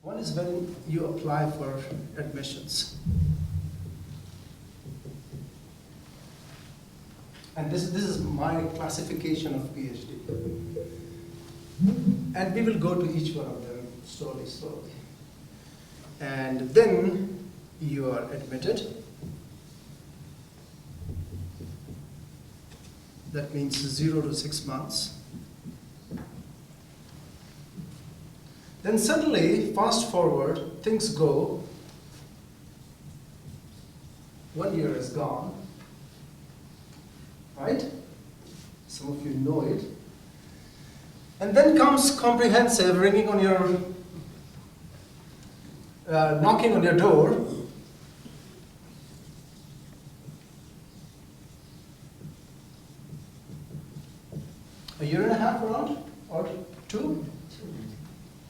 One is when you apply for admissions. And this is my classification of PhD. And we will go to each one of them slowly. And then you are admitted. That means 0 to 6 months. Then suddenly, fast forward, things go. 1 year is gone, right? Some of you know it. And then comes comprehensive, ringing on your, knocking on your door. A year and a half around, or two?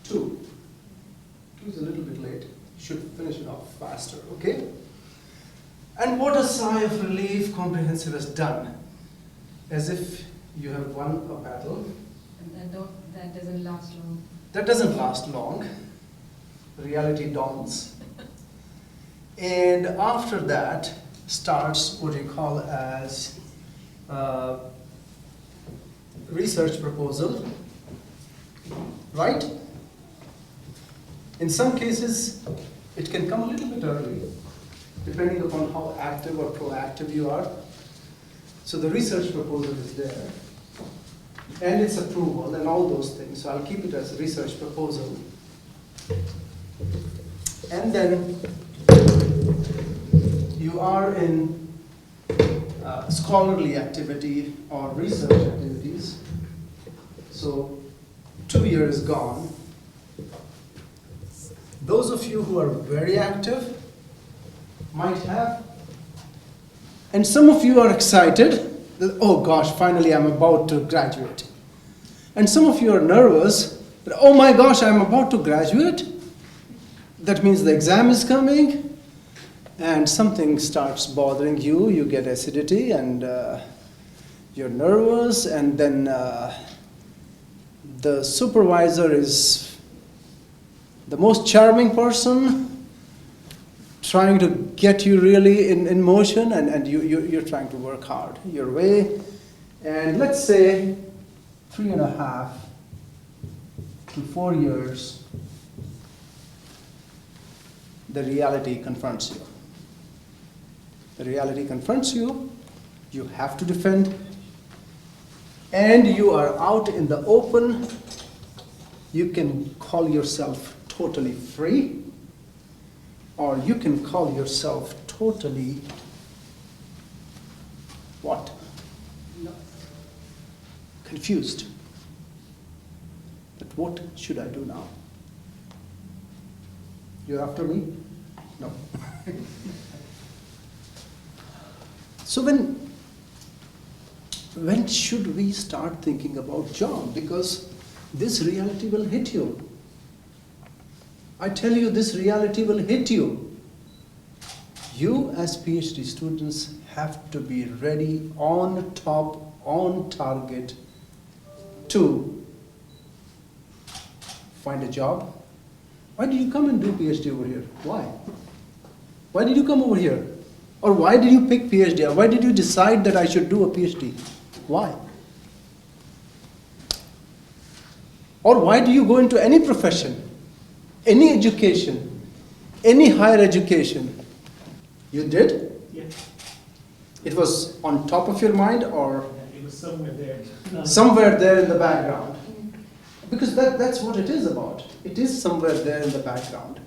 Two is a little bit late. You should finish it off faster, okay? And what a sigh of relief comprehensive has done. As if you have won a battle. And that doesn't last long. That doesn't last long. Reality dawns. And after that starts what you call as research proposal, right? In some cases, it can come a little bit early, depending upon how active or proactive you are. So the research proposal is there, and its approval and all those things. So I'll keep it as a research proposal. And then you are in scholarly activity or research activities. So 2 years gone. Those of you who are very active might have, and some of you are excited that, oh gosh, finally I'm about to graduate. And some of you are nervous that, oh my gosh, I'm about to graduate. That means the exam is coming and something starts bothering you. You get acidity and you're nervous, and then the supervisor is the most charming person, trying to get you really in motion, and you're trying to work hard your way. And let's say 3.5 to 4 years, the reality confronts you. The reality confronts you, you have to defend, and you are out in the open. You can call yourself totally free, or you can call yourself totally what? Confused. But what should I do now? You're after me? No. So when should we start thinking about job? Because this reality will hit you. I tell you, this reality will hit you. You as PhD students have to be ready, on top, on target to find a job. Why did you come and do PhD over here? Why? Why did you come over here? Or why did you pick PhD? Or why did you decide that I should do a PhD? Why? Or why do you go into any profession? Any education, any higher education? You did? Yes. It was on top of your mind, or It was somewhere there. No. somewhere there in the background? Because that's what it is about. It is somewhere there in the background.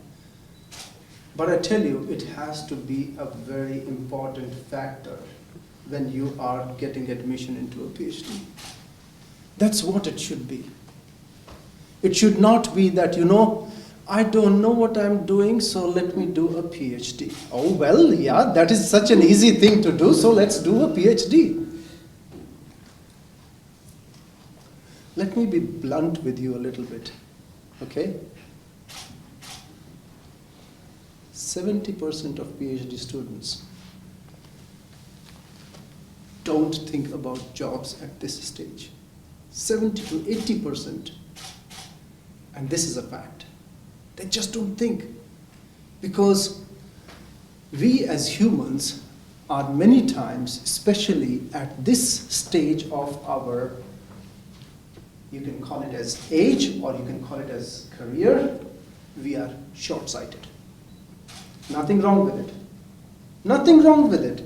But I tell you, it has to be a very important factor when you are getting admission into a PhD. That's what it should be. It should not be that, I don't know what I'm doing, so let me do a PhD. Oh, well, yeah, that is such an easy thing to do, so let's do a PhD. Let me be blunt with you a little bit, okay? 70% of PhD students don't think about jobs at this stage. 70 to 80%. And this is a fact. They just don't think. Because we as humans are many times, especially at this stage of our, you can call it as age or you can call it as career, we are short-sighted. Nothing wrong with it. Nothing wrong with it.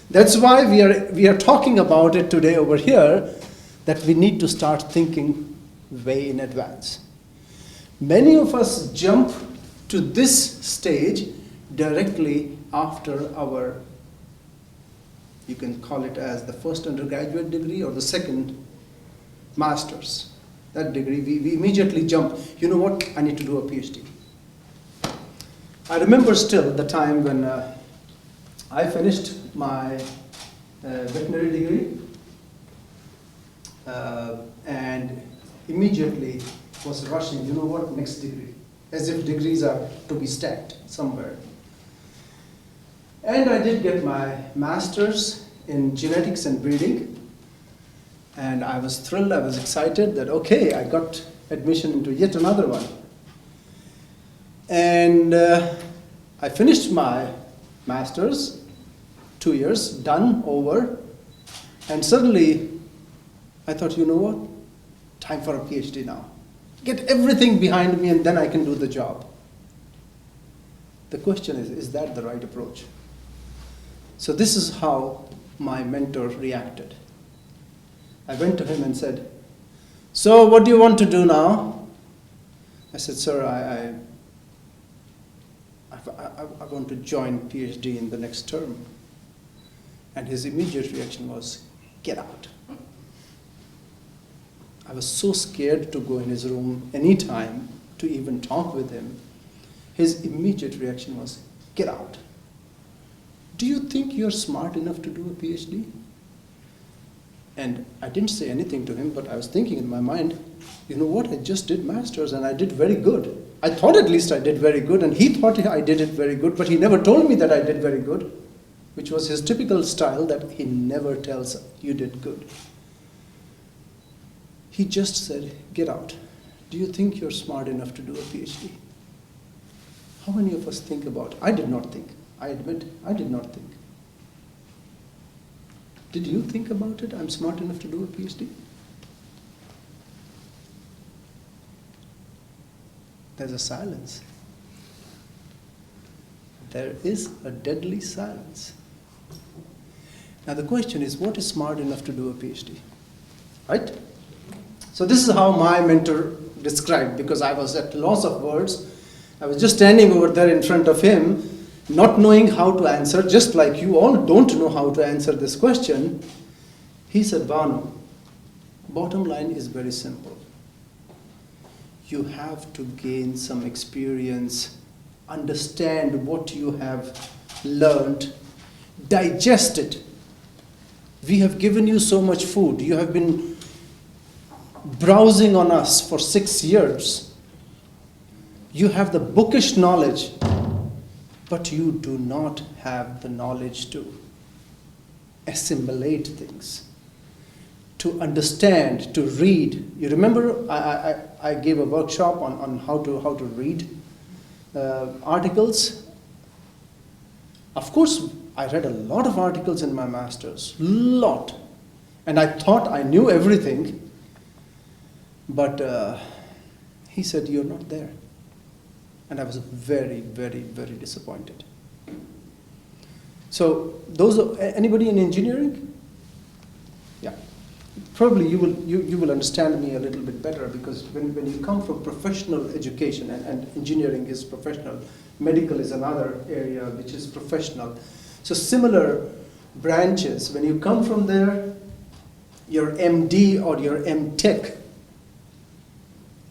That's why we are talking about it today over here, that we need to start thinking way in advance. Many of us jump to this stage directly after our, you can call it as the first undergraduate degree or the second master's. That degree, we immediately jump, you know what, I need to do a PhD. I remember still the time when I finished my veterinary degree and immediately was rushing, you know what, next degree, as if degrees are to be stacked somewhere. And I did get my master's in genetics and breeding, and I was thrilled, I was excited that, okay, I got admission into yet another one. And I finished my master's, 2 years, done, over, and suddenly I thought, you know what, time for a PhD now. Get everything behind me and then I can do the job. The question is that the right approach? So this is how my mentor reacted. I went to him and said, so what do you want to do now? I said, sir, I want to join PhD in the next term. And his immediate reaction was, get out. I was so scared to go in his room anytime to even talk with him. His immediate reaction was, get out. Do you think you're smart enough to do a PhD? And I didn't say anything to him, but I was thinking in my mind, you know what, I just did master's and I did very good. I thought at least I did very good, and he thought I did it very good, but he never told me that I did very good, which was his typical style, that he never tells you did good. He just said, get out. Do you think you're smart enough to do a PhD? How many of us think about it? I did not think. I admit, I did not think. Did you think about it? I'm smart enough to do a PhD? There's a silence. There is a deadly silence. Now the question is, what is smart enough to do a PhD? Right? So this is how my mentor described, because I was at loss of words. I was just standing over there in front of him, not knowing how to answer, just like you all don't know how to answer this question. He said, Bhanu, bottom line is very simple. You have to gain some experience, understand what you have learned, digest it. We have given you so much food. You have been browsing on us for 6 years. You have the bookish knowledge, but you do not have the knowledge to assimilate things, to understand, to read. You remember I gave a workshop on how to read articles. Of course, I read a lot of articles in my master's, lot. And I thought I knew everything. But he said, you're not there. And I was very, very, very disappointed. So, anybody in engineering? Yeah. Probably you will understand me a little bit better, because when you come from professional education, and engineering is professional, medical is another area which is professional. So similar branches, when you come from there, your MD or your MTech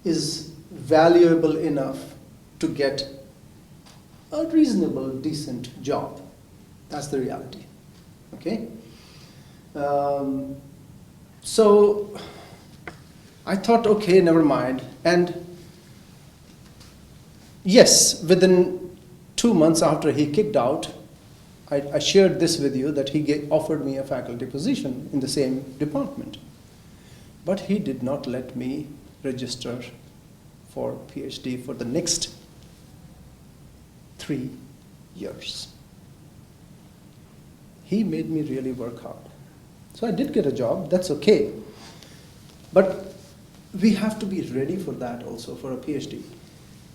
is valuable enough to get a reasonable, decent job. That's the reality. Okay? So I thought, okay, never mind. And yes, within 2 months after he kicked out, I shared this with you, that he offered me a faculty position in the same department. But he did not let me register for PhD for the next 3 years. He made me really work hard. So I did get a job, that's okay. But we have to be ready for that also, for a PhD.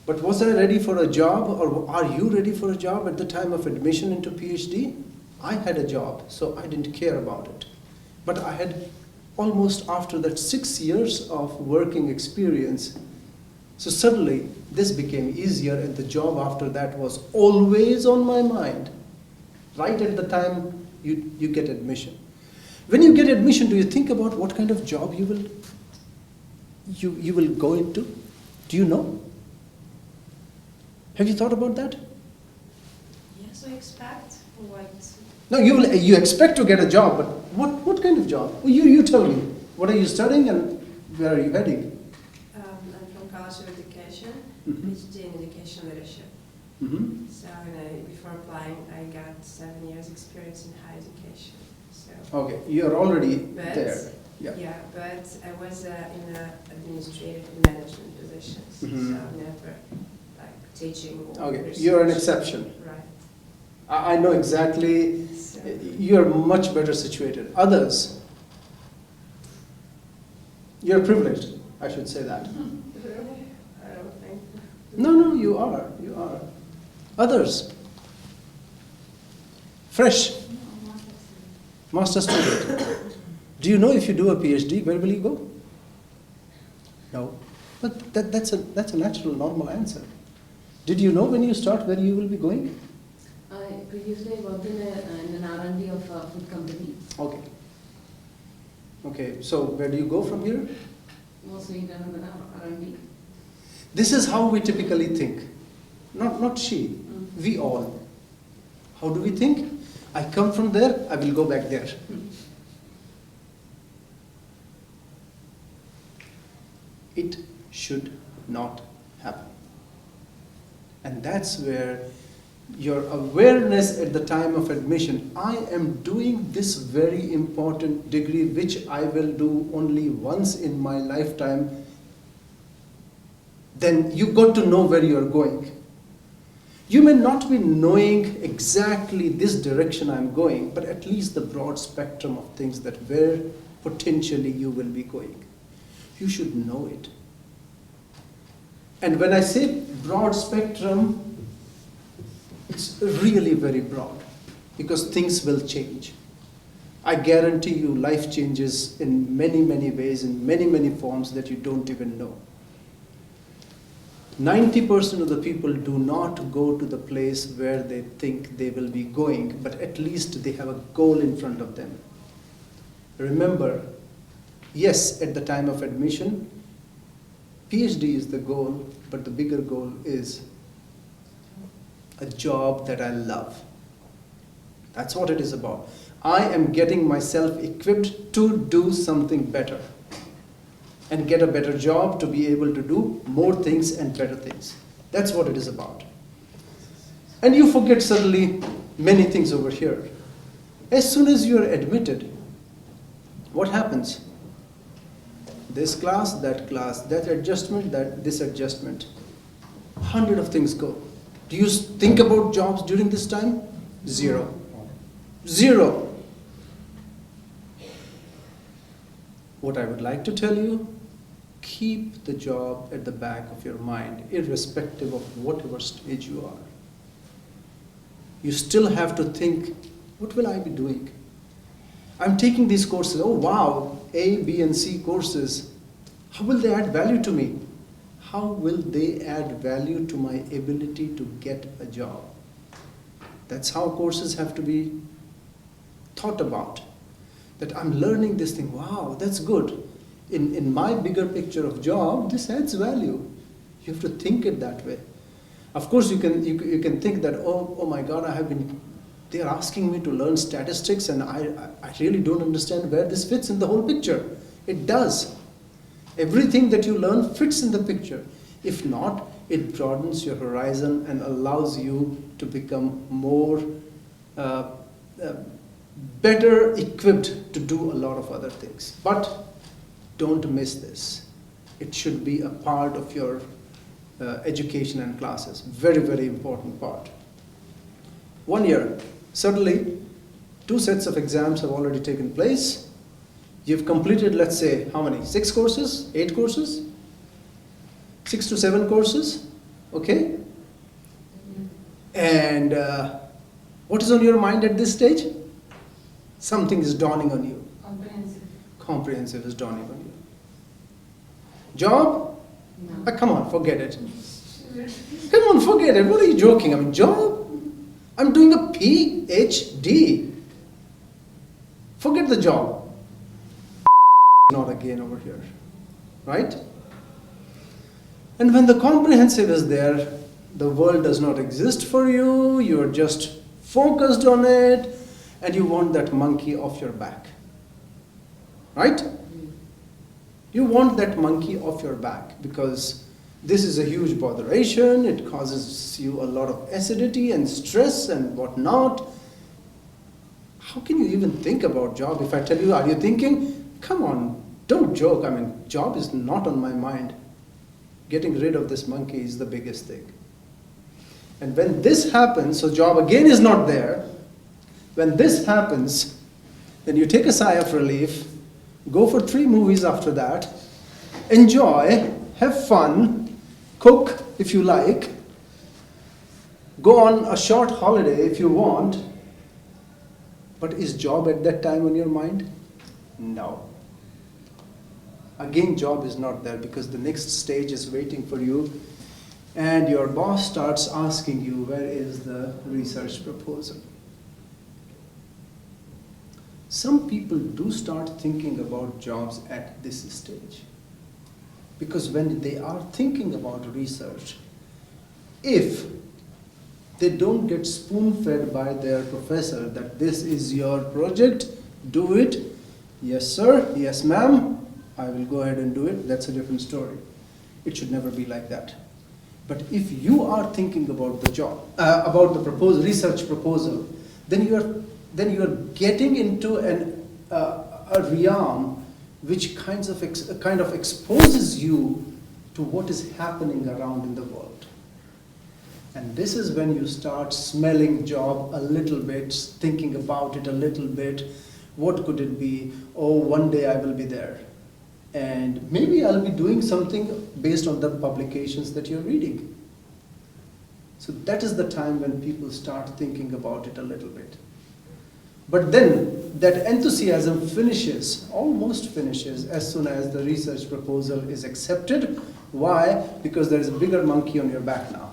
But was I ready for a job, or are you ready for a job at the time of admission into PhD? I had a job, so I didn't care about it. But I had almost, after that, 6 years of working experience. So suddenly this became easier, and the job after that was always on my mind, right at the time you get admission. When you get admission, do you think about what kind of job you will go into? Do you know? Have you thought about that? Yes, I expect what. No, you expect to get a job, but what kind of job? Well, you tell me. What are you studying and where are you heading? I'm from College of Education, Mhm. PhD in Education Leadership. Mm-hmm. So before applying, I got 7 years experience in higher education. So, Okay, you're already but, there. Yeah. yeah, but I was in administrative management positions, Mhm. so never like teaching or Okay, research. you're an exception. Right. I know exactly. So, You're much better situated. Others, you're privileged, I should say that. really, I don't think. No, you are. Others, fresh, master student. Do you know if you do a PhD, where will you go? No. But that's a natural, normal answer. Did you know when you start where you will be going? I previously worked in an R&D of a food company, Okay. Okay, so where do you go from here? mostly done in R&D. This is how we typically think. Not she, we all. How do we think? I come from there, I will go back there. It should not happen. And that's where your awareness at the time of admission, I am doing this very important degree which I will do only once in my lifetime, then you got to know where you are going. You may not be knowing exactly this direction I'm going, but at least the broad spectrum of things that where potentially you will be going. You should know it. And when I say broad spectrum, it's really very broad because things will change. I guarantee you life changes in many, many ways, in many, many forms that you don't even know. 90% of the people do not go to the place where they think they will be going, but at least they have a goal in front of them. Remember, yes, at the time of admission, PhD is the goal, but the bigger goal is a job that I love. That's what it is about. I am getting myself equipped to do something better and get a better job to be able to do more things and better things. That's what it is about. And you forget suddenly many things over here. As soon as you are admitted, what happens? This class, that adjustment, this adjustment. 100 of things go. Do you think about jobs during this time? Zero. Zero. What I would like to tell you, keep the job at the back of your mind, irrespective of whatever stage you are. You still have to think, what will I be doing? I'm taking these courses, oh wow, A, B, and C courses. How will they add value to me? How will they add value to my ability to get a job? That's how courses have to be thought about. That I'm learning this thing, wow, that's good. In my bigger picture of job, this adds value. You have to think it that way. Of course, you can think that, oh my God, they're asking me to learn statistics and I really don't understand where this fits in the whole picture. It does. Everything that you learn fits in the picture. If not, it broadens your horizon and allows you to become more better equipped to do a lot of other things. But don't miss this. It should be a part of your education and classes. Very, very important part. 1 year. Certainly, 2 sets of exams have already taken place. You've completed, let's say, how many? 6 courses? 8 courses? 6 to 7 courses? Okay? And what is on your mind at this stage? Something is dawning on you. Comprehensive. Comprehensive is dawning on you. Job? No. Come on, forget it. Come on, forget it. What are you joking? I mean, job? I'm doing a PhD. Forget the job. Not again over here. Right? And when the comprehensive is there, the world does not exist for you, you're just focused on it, and you want that monkey off your back. Right? You want that monkey off your back because this is a huge botheration, it causes you a lot of acidity and stress and whatnot. How can you even think about job? If I tell you, are you thinking? Come on, don't joke. I mean, job is not on my mind. Getting rid of this monkey is the biggest thing. And when this happens, so job again is not there. When this happens, then you take a sigh of relief, go for 3 movies after that, enjoy, have fun, cook if you like, go on a short holiday if you want. But is job at that time on your mind? No. Again, job is not there because the next stage is waiting for you and your boss starts asking you, where is the research proposal? Some people do start thinking about jobs at this stage. Because when they are thinking about research, if they don't get spoon-fed by their professor that this is your project, do it, yes sir, yes ma'am, I will go ahead and do it, that's a different story. It should never be like that. But if you are thinking about the job, about the research proposal, then you are getting into a realm which kind of exposes you to what is happening around in the world. And this is when you start smelling job a little bit, thinking about it a little bit. What could it be? Oh, one day I will be there. And maybe I'll be doing something based on the publications that you're reading. So that is the time when people start thinking about it a little bit. But then that enthusiasm almost finishes as soon as the research proposal is accepted. Why? Because there is a bigger monkey on your back now.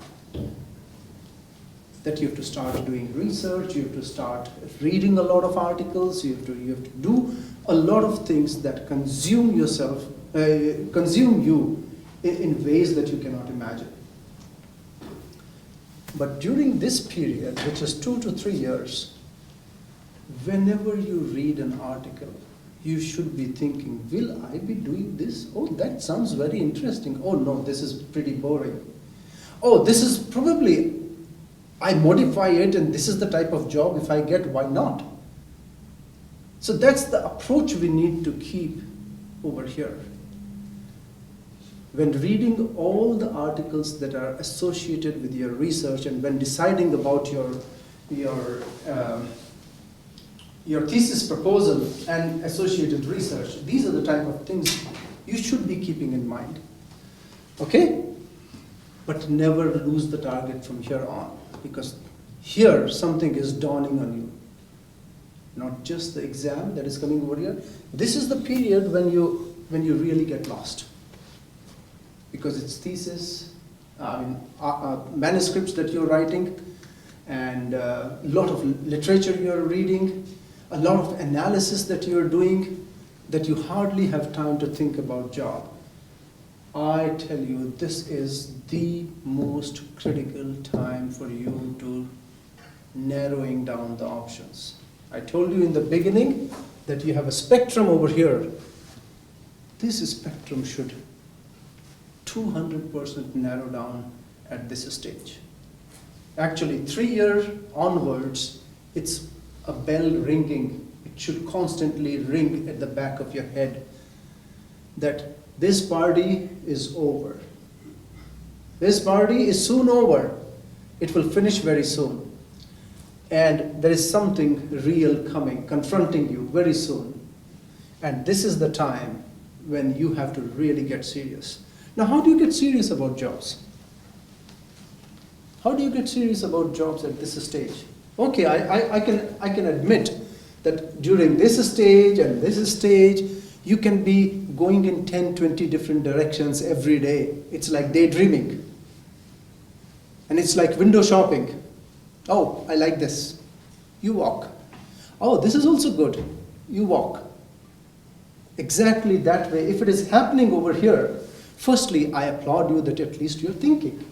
That you have to start doing research, you have to start reading a lot of articles, you have to do a lot of things that consume you in ways that you cannot imagine. But during this period, which is 2 to 3 years, whenever you read an article, you should be thinking, will I be doing this? Oh, that sounds very interesting. Oh no, this is pretty boring. Oh, this is probably, I modify it and this is the type of job if I get, why not? So that's the approach we need to keep over here. When reading all the articles that are associated with your research and when deciding about your thesis proposal and associated research, these are the type of things you should be keeping in mind. Okay? But never lose the target from here on, because here something is dawning on you. Not just the exam that is coming over here. This is the period when you really get lost. Because it's thesis, manuscripts that you're writing, and a lot of literature you're reading, a lot of analysis that you're doing, that you hardly have time to think about job. I tell you, this is the most critical time for you to narrowing down the options. I told you in the beginning that you have a spectrum over here. This spectrum should 200% narrow down at this stage. Actually, 3 years onwards, it's a bell ringing. It should constantly ring at the back of your head that this party is over. This party is soon over. It will finish very soon. and there is something real coming, confronting you very soon. And this is the time when you have to really get serious. Now, how do you get serious about jobs? How do you get serious about jobs at this stage? Okay, I can admit that during this stage and this stage, you can be going in 10, 20 different directions every day. It's like daydreaming. And it's like window shopping. Oh, I like this. You walk. Oh, this is also good. You walk. Exactly that way. If it is happening over here, firstly, I applaud you that at least you're thinking.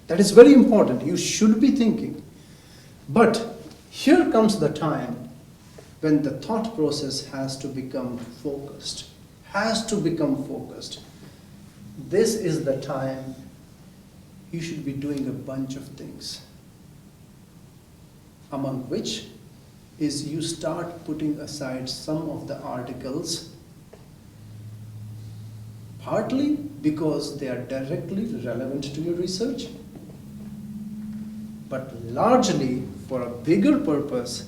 That is very important. You should be thinking. But here comes the time when the thought process has to become focused. Has to become focused. This is the time you should be doing a bunch of things. Among which is you start putting aside some of the articles, partly because they are directly relevant to your research, but largely for a bigger purpose,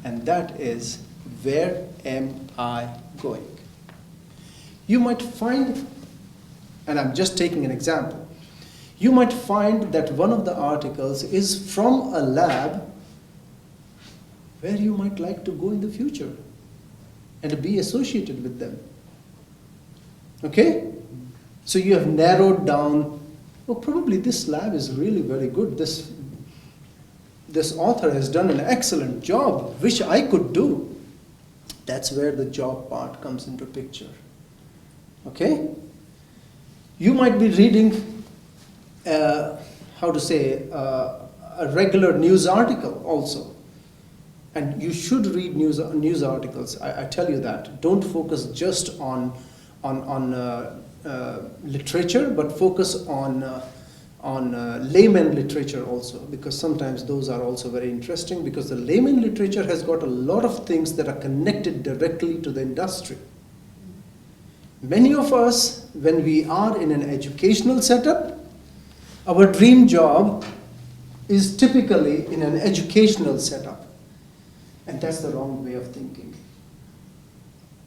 and that is, where am I going? You might find, and I'm just taking an example, you might find that one of the articles is from a lab where you might like to go in the future and be associated with them. Okay? So you have narrowed down, oh, probably this lab is really very good. This author has done an excellent job, which I could do. That's where the job part comes into picture. Okay? You might be reading, a regular news article also. And you should read news articles. I tell you that. Don't focus just on literature, but focus on layman literature also, because sometimes those are also very interesting, because the layman literature has got a lot of things that are connected directly to the industry. Many of us, when we are in an educational setup, our dream job is typically in an educational setup. And that's the wrong way of thinking.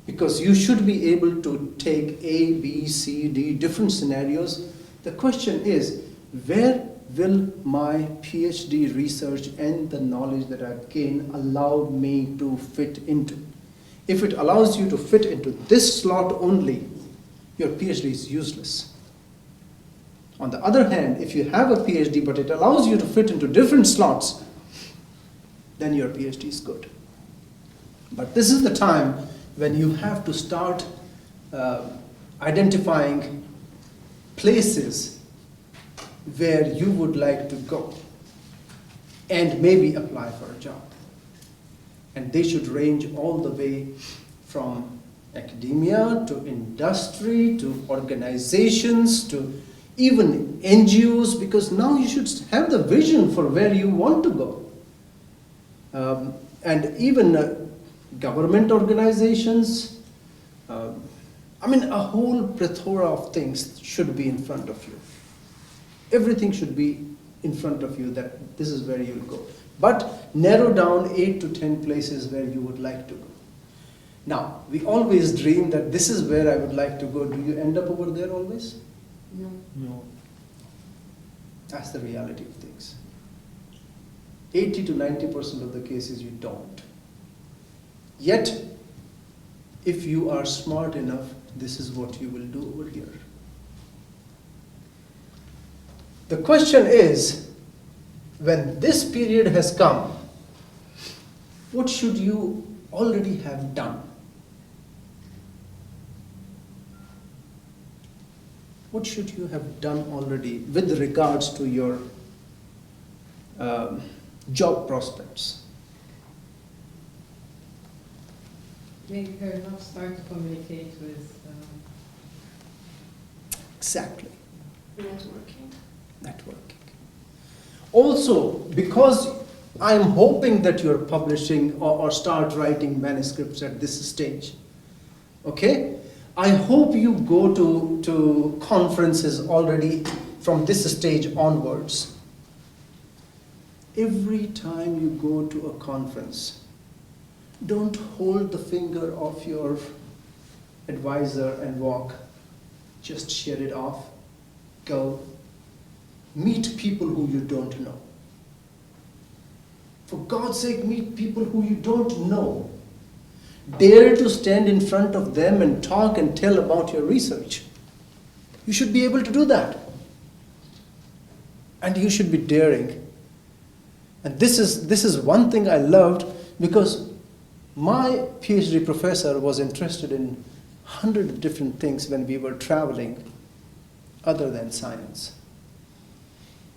Because you should be able to take A, B, C, D, different scenarios. The question is, where will my PhD research and the knowledge that I've gained allow me to fit into? If it allows you to fit into this slot only, your PhD is useless. On the other hand, if you have a PhD but it allows you to fit into different slots, then your PhD is good. But this is the time when you have to start identifying places where you would like to go and maybe apply for a job. And they should range all the way from academia to industry to organizations to even NGOs, because now you should have the vision for where you want to go. And even government organizations, a whole plethora of things should be in front of you. Everything should be in front of you, that this is where you'll go. But narrow down 8 to 10 places where you would like to go. Now, we always dream that this is where I would like to go. Do you end up over there always? No. No. That's the reality of things. 80 to 90% of the cases you don't. Yet, if you are smart enough, this is what you will do over here. The question is, when this period has come, what should you already have done? What should you have done already with regards to your job prospects? Maybe very much start to communicate with. Exactly. Networking. Also, because I'm hoping that you're publishing or start writing manuscripts at this stage, okay? I hope you go to conferences already from this stage onwards. every time you go to a conference, don't hold the finger of your advisor and walk. Just share it off. Go. Meet people who you don't know. For God's sake, meet people who you don't know. Dare to stand in front of them and talk and tell about your research. You should be able to do that. And you should be daring. And this is one thing I loved, because my PhD professor was interested in 100 different things when we were traveling other than science.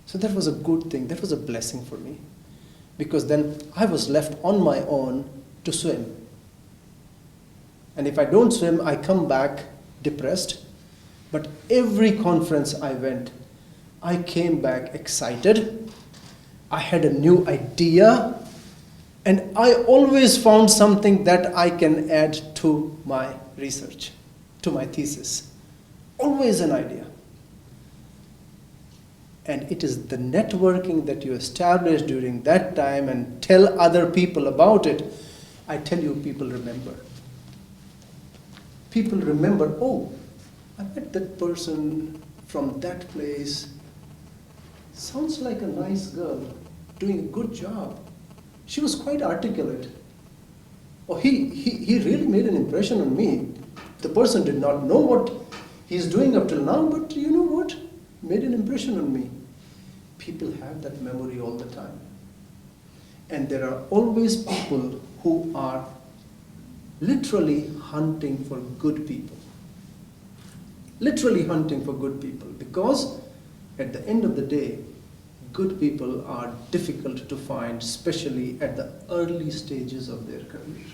So that was a good thing. That was a blessing for me. Because then I was left on my own to swim. And if I don't swim, I come back depressed. But every conference I went, I came back excited. I had a new idea. And I always found something that I can add to my research, to my thesis. Always an idea. And it is the networking that you establish during that time and tell other people about it. I tell you, people remember. People remember, oh, I met that person from that place. Sounds like a nice girl, doing a good job. She was quite articulate. Oh, he really made an impression on me. The person did not know what he's doing up till now, but you know what? Made an impression on me. People have that memory all the time. And there are always people who are literally hunting for good people. Literally hunting for good people. Because at the end of the day, good people are difficult to find, especially at the early stages of their career.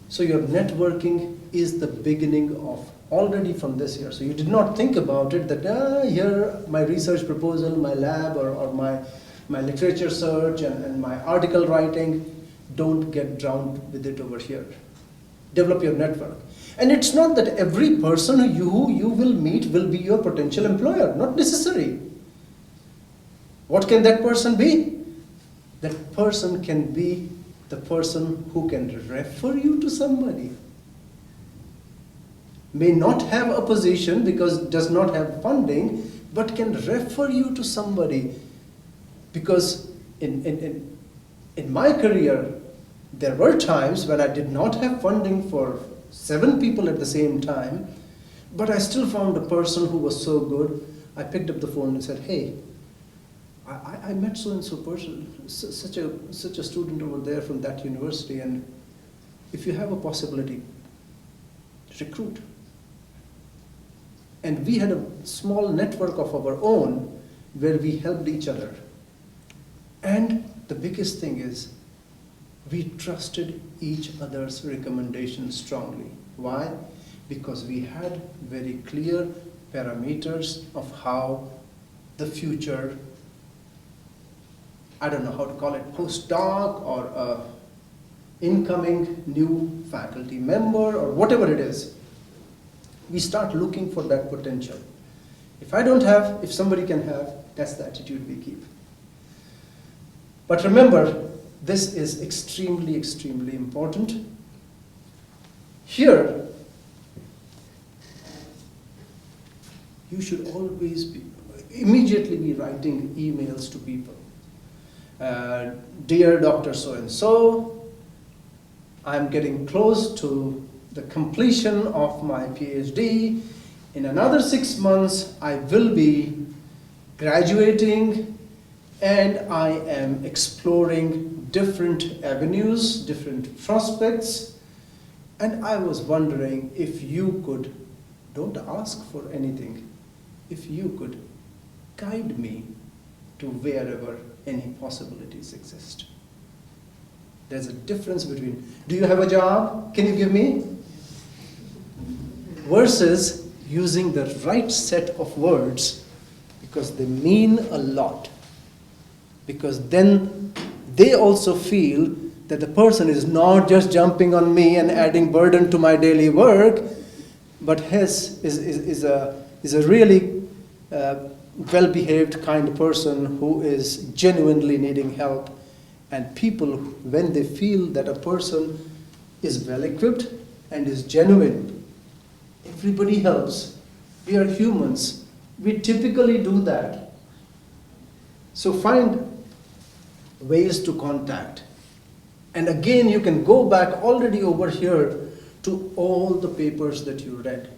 So your networking is the beginning of already from this year. So you did not think about it that here my research proposal, my lab or my literature search and my article writing, don't get drowned with it over here. Develop your network. And it's not that every person who you will meet will be your potential employer. Not necessary. What can that person be? That person can be the person who can refer you to somebody. May not have a position because does not have funding, but can refer you to somebody. Because in my career, there were times when I did not have funding for 7 people at the same time, but I still found a person who was so good. I picked up the phone and said, hey, I met so-and-so person, such a student over there from that university, and if you have a possibility, recruit. And we had a small network of our own where we helped each other. And the biggest thing is, we trusted each other's recommendations strongly. Why? Because we had very clear parameters of how the future, I don't know how to call it, postdoc or incoming new faculty member or whatever it is. We start looking for that potential. If I don't have, if somebody can have, that's the attitude we keep. But remember, this is extremely, extremely important. Here, you should always immediately be writing emails to people. Dear Dr. So-and-so, I'm getting close to the completion of my PhD. In another 6 months, I will be graduating, and I am exploring different avenues, different prospects, and I was wondering if you could, don't ask for anything, if you could guide me to wherever any possibilities exist. There's a difference between, do you have a job? Can you give me? Versus using the right set of words, because they mean a lot. Because then they also feel that the person is not just jumping on me and adding burden to my daily work, but is a really well-behaved, kind person who is genuinely needing help. And people, when they feel that a person is well-equipped and is genuine, everybody helps. We are humans. We typically do that. So find ways to contact. And again, you can go back already over here to all the papers that you read.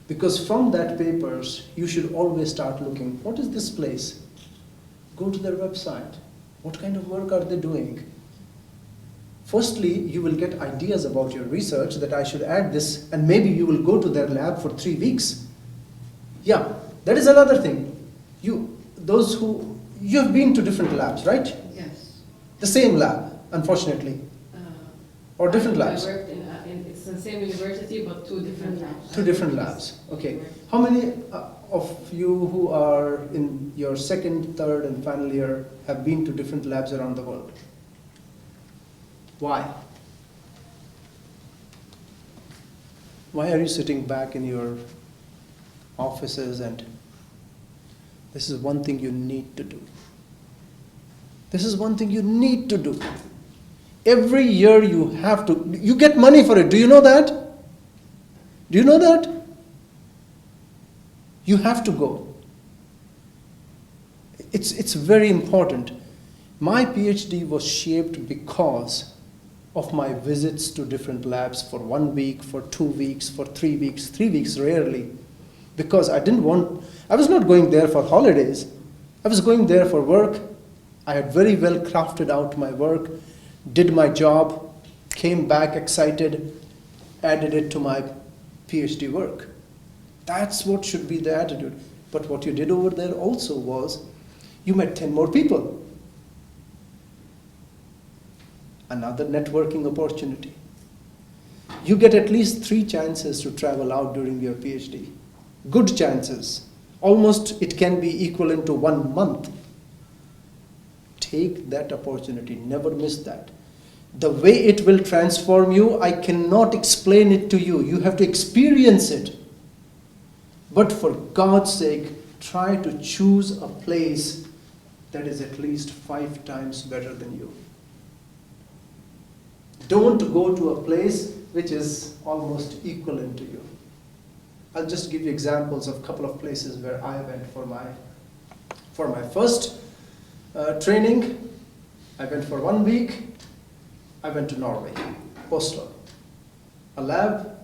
Because from that papers, you should always start looking, what is this place? Go to their website. What kind of work are they doing? Firstly, you will get ideas about your research that I should add this, and maybe you will go to their lab for 3 weeks. Yeah, that is another thing. You have been to different labs, right? Yes. The same lab, unfortunately, or different labs. I worked it's the same university, but 2 different labs. 2 different labs. Okay. How many of you who are in your second, third, and final year have been to different labs around the world? Why? Why are you sitting back in your offices? And this is one thing you need to do. This is one thing you need to do. Every year you get money for it. Do you know that? Do you know that? You have to go. It's very important. My PhD was shaped because of my visits to different labs for 1 week, for 2 weeks, for 3 weeks, 3 weeks rarely. Because I was not going there for holidays. I was going there for work. I had very well crafted out my work, did my job, came back excited, added it to my PhD work. That's what should be the attitude. But what you did over there also was, you met 10 more people. Another networking opportunity. You get at least 3 chances to travel out during your PhD. Good chances. Almost it can be equivalent to 1 month. Take that opportunity, never miss that. The way it will transform you, I cannot explain it to you. You have to experience it. But for God's sake, try to choose a place that is at least 5 times better than you. Don't go to a place which is almost equivalent to you. I'll just give you examples of a couple of places where I went for my first training. I went for 1 week. I went to Norway, Oslo. A lab,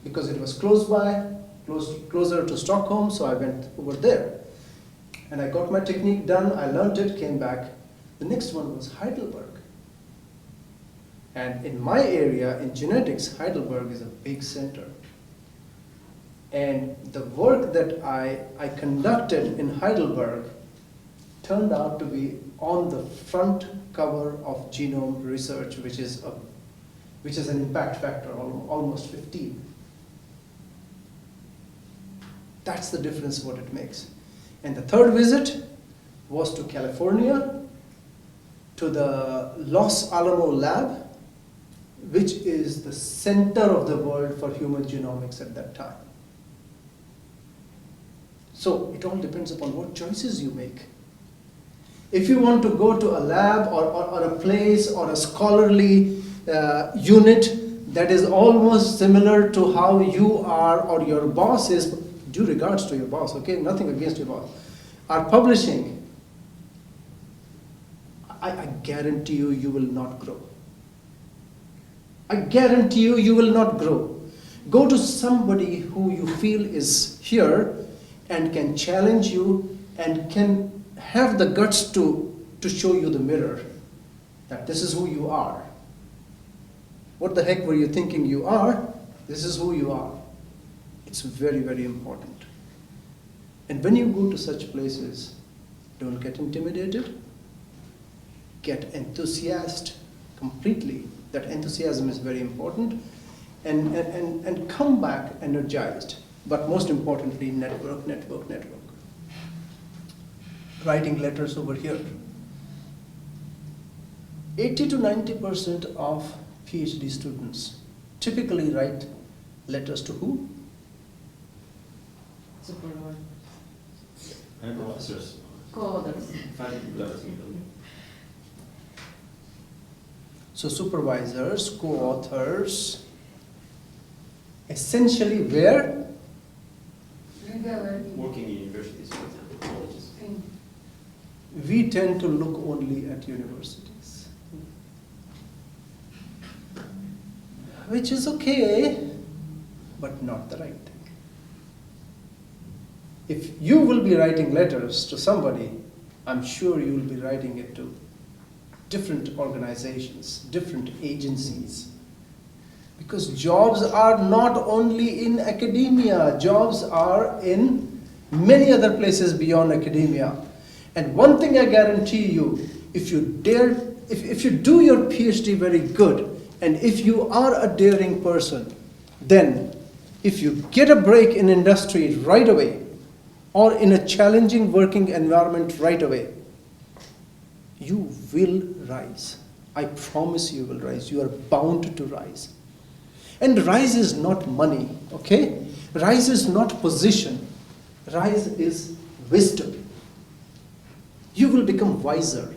because it was close by, closer to Stockholm, so I went over there. And I got my technique done, I learned it, came back. The next one was Heidelberg. And in my area, in genetics, Heidelberg is a big center. And the work that I conducted in Heidelberg turned out to be on the front cover of Genome Research, which is an impact factor almost 15. That's the difference what it makes. And the third visit was to California, to the Los Alamos lab, which is the center of the world for human genomics at that time. So it all depends upon what choices you make. If you want to go to a lab or a place or a scholarly unit that is almost similar to how you are or your boss is, due regards to your boss, okay, nothing against your boss, are publishing, I guarantee you will not grow. I guarantee you will not grow. Go to somebody who you feel is here and can challenge you and can have the guts to show you the mirror, that this is who you are. What the heck were you thinking you are? This is who you are. It's very, very important. And when you go to such places, don't get intimidated. Get enthusiastic completely. That enthusiasm is very important. And come back energized. But most importantly, network. Writing letters over here. 80 to 90% of PhD students typically write letters to who? Supervisor. And officers. Co-authors. Faculty letters. So supervisors, co-authors, essentially where? Working in universities, for example, colleges. We tend to look only at universities. Which is okay, but not the right thing. If you will be writing letters to somebody, I'm sure you will be writing it to different organizations, different agencies. Because jobs are not only in academia, jobs are in many other places beyond academia. And one thing I guarantee you, if you do your PhD very good, and if you are a daring person, then if you get a break in industry right away, or in a challenging working environment right away, you will rise. I promise you will rise. You are bound to rise. And rise is not money, okay? Rise is not position. Rise is wisdom. You will become wiser.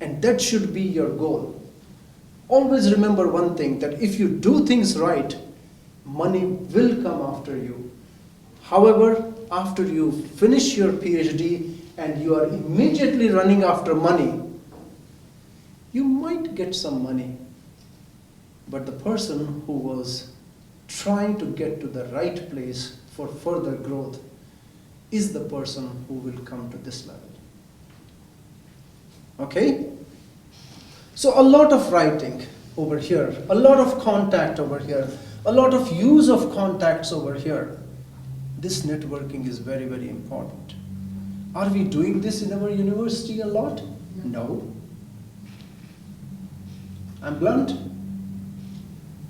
And that should be your goal. Always remember one thing, that if you do things right, money will come after you. However, after you finish your PhD and you are immediately running after money, you might get some money. But the person who was trying to get to the right place for further growth is the person who will come to this level. Okay? So a lot of writing over here, a lot of contact over here, a lot of use of contacts over here. This networking is very, very important. Are we doing this in our university a lot? No. I'm blunt.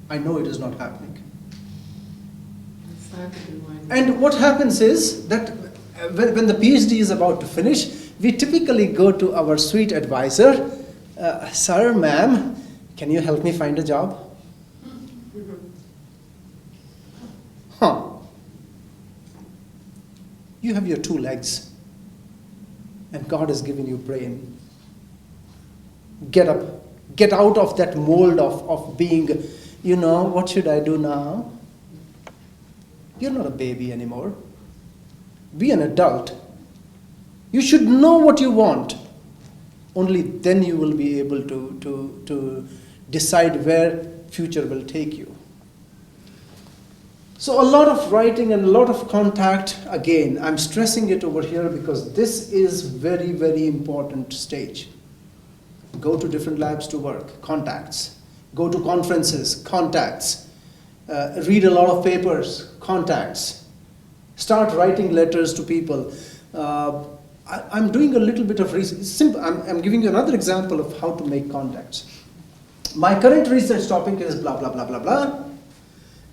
I know it is not happening. And what happens is that when the PhD is about to finish, we typically go to our sweet advisor, sir, ma'am, can you help me find a job? Huh. You have your two legs, and God has given you brain. Get up. Get out of that mold of being, what should I do now? You're not a baby anymore. Be an adult. You should know what you want. Only then you will be able to decide where future will take you. So a lot of writing and a lot of contact. Again, I'm stressing it over here because this is very, very important stage. Go to different labs to work, contacts. Go to conferences, contacts. Read a lot of papers, contacts. Start writing letters to people. I'm doing a little bit of research. I'm giving you another example of how to make contacts. My current research topic is blah, blah, blah, blah, blah.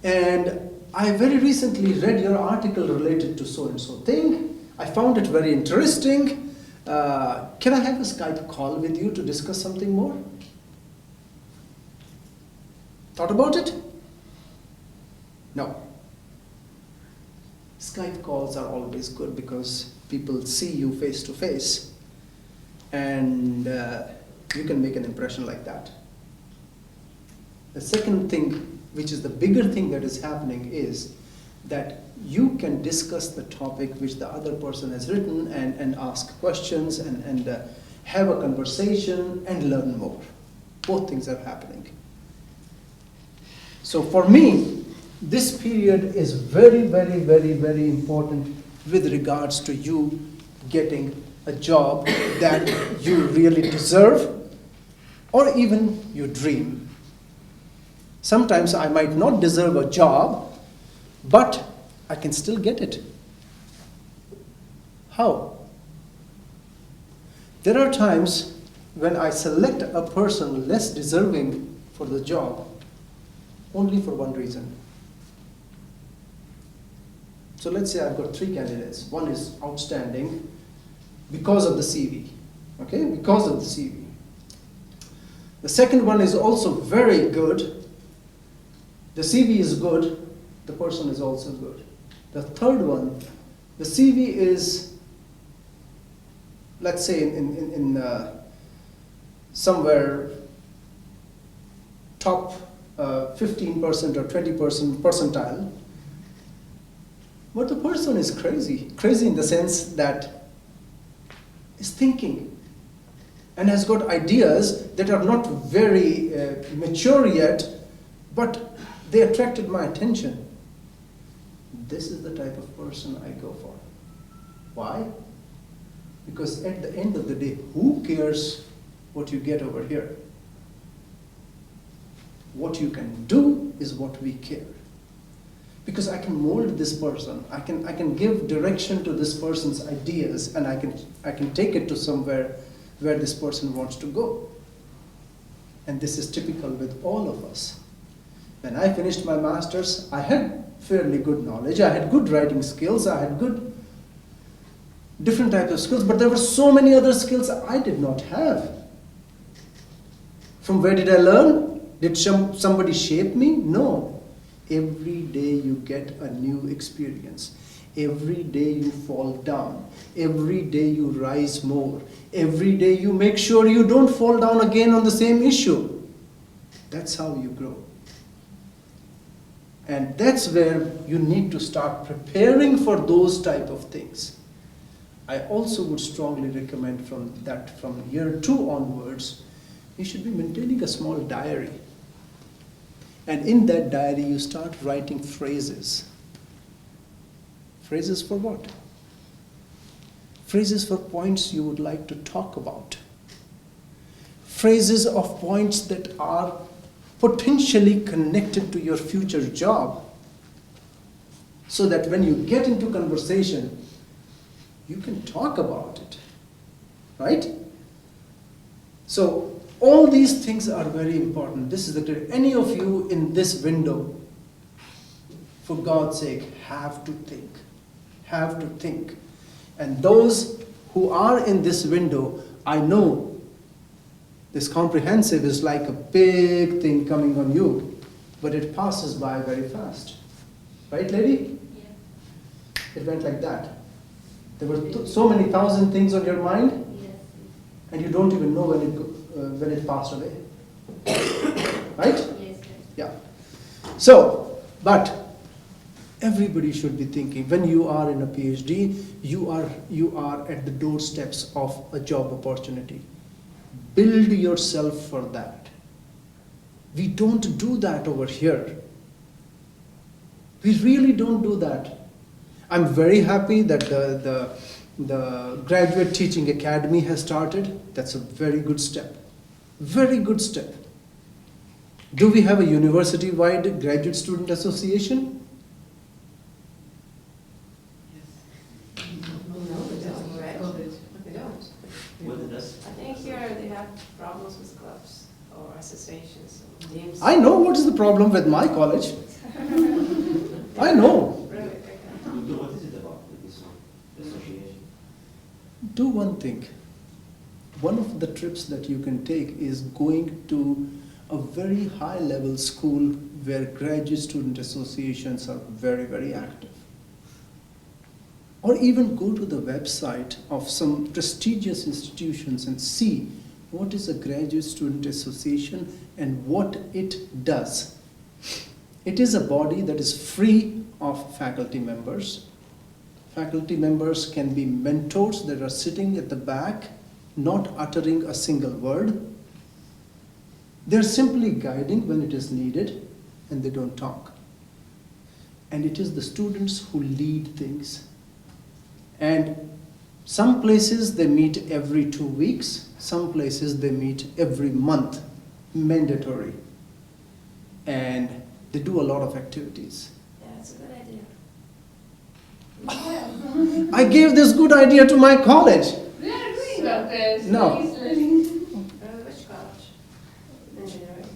And I very recently read your article related to so-and-so thing. I found it very interesting. Can I have a Skype call with you to discuss something more? Thought about it? No. Skype calls are always good because people see you face to face, and you can make an impression like that. The second thing, which is the bigger thing that is happening, is that you can discuss the topic which the other person has written and ask questions and have a conversation and learn more. Both things are happening. So for me, this period is very, very, very, very important with regards to you getting a job that you really deserve or even you dream. Sometimes I might not deserve a job, but I can still get it. How? There are times when I select a person less deserving for the job only for one reason. So let's say I've got 3 candidates. One is outstanding because of the CV, okay? Because of the CV. The second one is also very good. The CV is good, the person is also good. The third one, the CV is let's say in somewhere top 15% or 20% percentile, but the person is crazy. Crazy in the sense that is thinking and has got ideas that are not very mature yet, but they attracted my attention. This is the type of person I go for. Why? Because at the end of the day, who cares what you get over here? What you can do is what we care. Because I can mold this person, I can give direction to this person's ideas, and I can take it to somewhere where this person wants to go. And this is typical with all of us. When I finished my master's, I had fairly good knowledge, I had good writing skills, I had good different types of skills, but there were so many other skills I did not have. From where did I learn? Did somebody shape me? No. Every day you get a new experience. Every day you fall down. Every day you rise more. Every day you make sure you don't fall down again on the same issue. That's how you grow. And that's where you need to start preparing for those type of things. I also would strongly recommend from year 2 onwards, you should be maintaining a small diary. And in that diary, you start writing phrases. Phrases for what? Phrases for points you would like to talk about. Phrases of points that are potentially connected to your future job. So that when you get into conversation, you can talk about it. Right? So, all these things are very important. This is any of you in this window, for God's sake, have to think. Have to think. And those who are in this window, I know this comprehensive is like a big thing coming on you, but it passes by very fast. Right, lady? Yeah. It went like that. There were so many thousand things on your mind, Yes. and you don't even know when it passed away. Right? Yes. Yeah. So, but everybody should be thinking, when you are in a PhD, you are at the doorsteps of a job opportunity. Build yourself for that. We don't do that over here. We really don't do that. I'm very happy that the Graduate Teaching Academy has started. That's a very good step. Very good step. Do we have a university-wide graduate student association? No, they don't, right? They don't. What it does? I think here they have problems with clubs or associations or teams. I know what is the problem with my college. I know. Really? Okay. What is it about with this one, the association? Do one thing. One of the trips that you can take is going to a very high level school where graduate student associations are very, very active. Or even go to the website of some prestigious institutions and see what is a graduate student association and what it does. It is a body that is free of faculty members. Faculty members can be mentors that are sitting at the back, not uttering a single word. They're simply guiding when it is needed, and they don't talk. And it is the students who lead things. And some places they meet every 2 weeks, some places they meet every month, mandatory. And they do a lot of activities. Yeah, it's a good idea. I gave this good idea to my college. We are doing that. No. Which college? Engineering.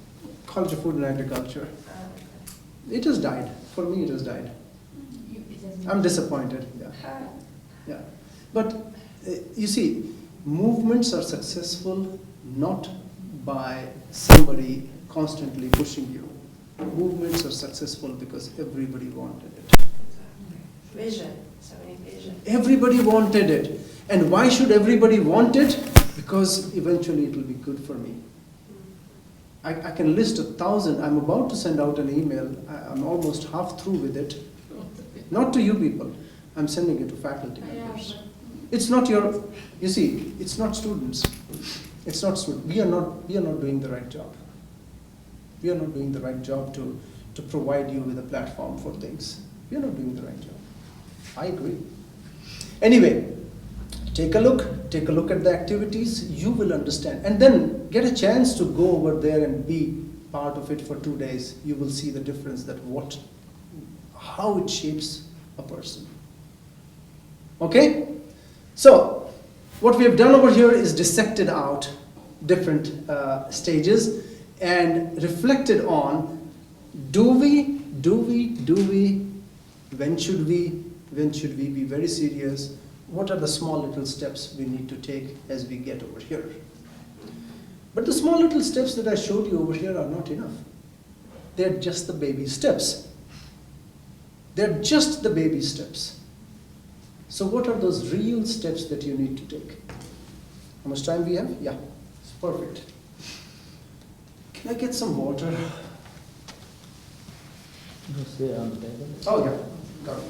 College of Food and Agriculture. Okay. It has died. For me, it has died. I'm disappointed. Yeah. Yeah. But you see, movements are successful not by somebody constantly pushing you. Movements are successful because everybody wanted it. Vision. So many vision. Everybody wanted it. And why should everybody want it? Because eventually it will be good for me. I can list 1,000. I'm about to send out an email. I'm almost half through with it. Not to you people. I'm sending it to faculty members. It's not your, you see, it's not students. It's not students. We are not doing the right job. We are not doing the right job to provide you with a platform for things. We are not doing the right job. I agree. Anyway, take a look at the activities, you will understand. And then get a chance to go over there and be part of it for 2 days. You will see the difference that how it shapes a person. Okay? So, what we have done over here is dissected out different stages and reflected on, when should we be very serious? What are the small little steps we need to take as we get over here? But the small little steps that I showed you over here are not enough. They're just the baby steps. They're just the baby steps. So what are those real steps that you need to take? How much time we have? Yeah, it's perfect. Can I get some water? Oh yeah, got it.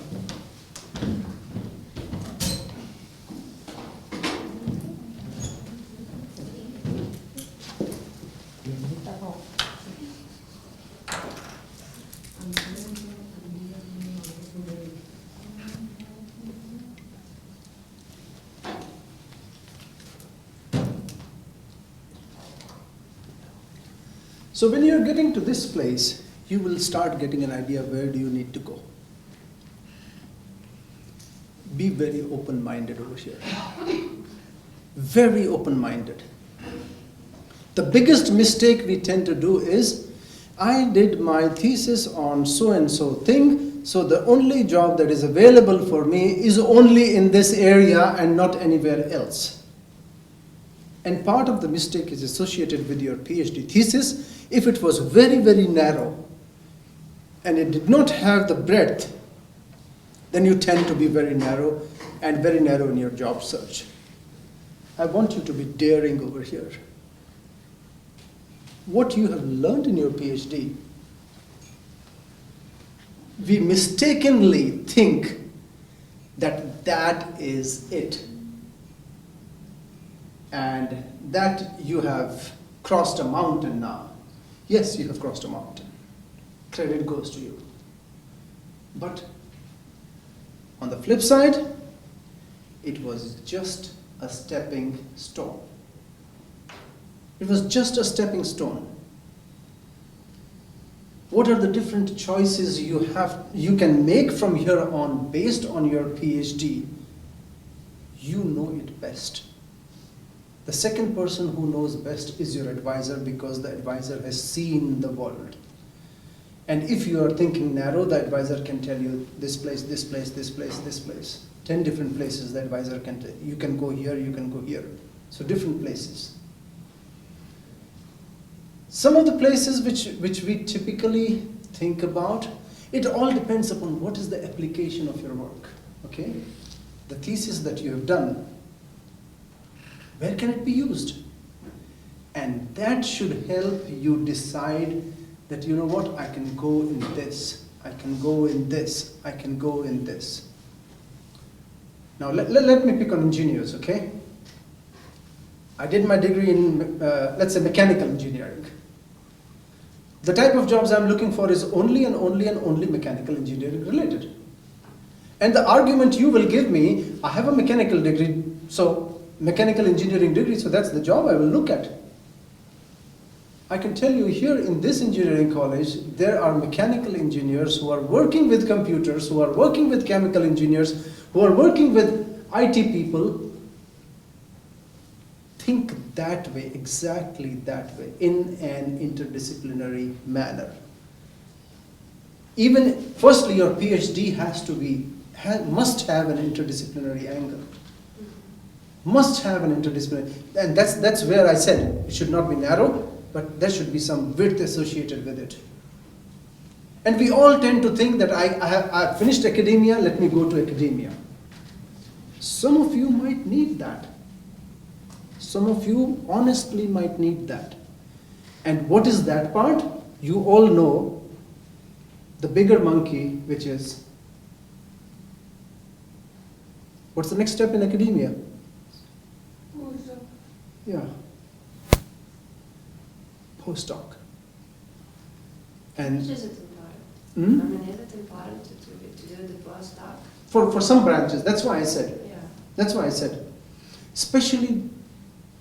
So when you're getting to this place, you will start getting an idea where do you need to go. Be very open-minded over here. Very open-minded. The biggest mistake we tend to do is, I did my thesis on so-and-so thing, so the only job that is available for me is only in this area and not anywhere else. And part of the mistake is associated with your PhD thesis. If it was very, very narrow and it did not have the breadth, then you tend to be very narrow in your job search. I want you to be daring over here. What you have learned in your PhD, we mistakenly think that that is it. And that you have crossed a mountain now. Yes, you have crossed a mountain. Credit goes to you. But on the flip side, it was just a stepping stone. It was just a stepping stone. What are the different choices you can make from here on based on your PhD? You know it best. The second person who knows best is your advisor, because the advisor has seen the world. And if you are thinking narrow, the advisor can tell you this place, this place, this place, this place. 10 different places the advisor can tell you. You can go here, you can go here. So different places. Some of the places which we typically think about, it all depends upon what is the application of your work. Okay? The thesis that you have done, where can it be used? And that should help you decide that, you know what, I can go in this, I can go in this, I can go in this. Now let me pick on engineers, okay? I did my degree in, let's say, mechanical engineering. The type of jobs I'm looking for is only and only and only mechanical engineering related. And the argument you will give me, I have a mechanical degree, so mechanical engineering degree, so that's the job I will look at. I can tell you here in this engineering college, there are mechanical engineers who are working with computers, who are working with chemical engineers, who are working with IT people. Think that way, exactly that way, in an interdisciplinary manner. Even, firstly, your PhD must have an interdisciplinary angle. Must have an interdisciplinary, and that's where I said it should not be narrow, but there should be some width associated with it. And we all tend to think that I finished academia, let me go to academia. Some of you might need that. Some of you honestly might need that. And what is that part? You all know the bigger monkey, which is, what's the next step in academia? Yeah. Postdoc. And Which is it important? Hmm? I mean, is it important to do the postdoc? for some branches, that's why I said. Yeah. That's why I said. Especially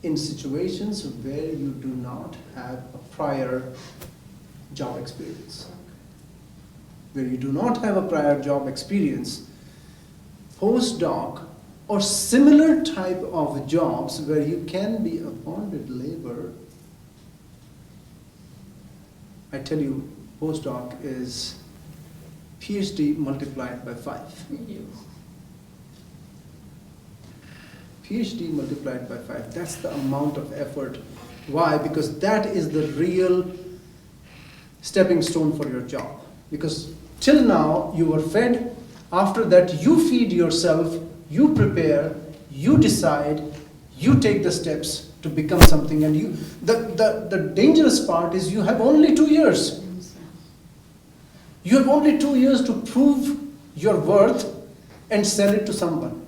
in situations where you do not have a prior job experience. Where you do not have a prior job experience, postdoc or similar type of jobs where you can be a bonded labor, I tell you, postdoc is PhD multiplied by 5. PhD multiplied by 5, that's the amount of effort. Why? Because that is the real stepping stone for your job. Because till now you were fed, after that you feed yourself, you prepare, you decide, you take the steps to become something, and you, the dangerous part is you have only 2 years. You have only 2 years to prove your worth and sell it to someone.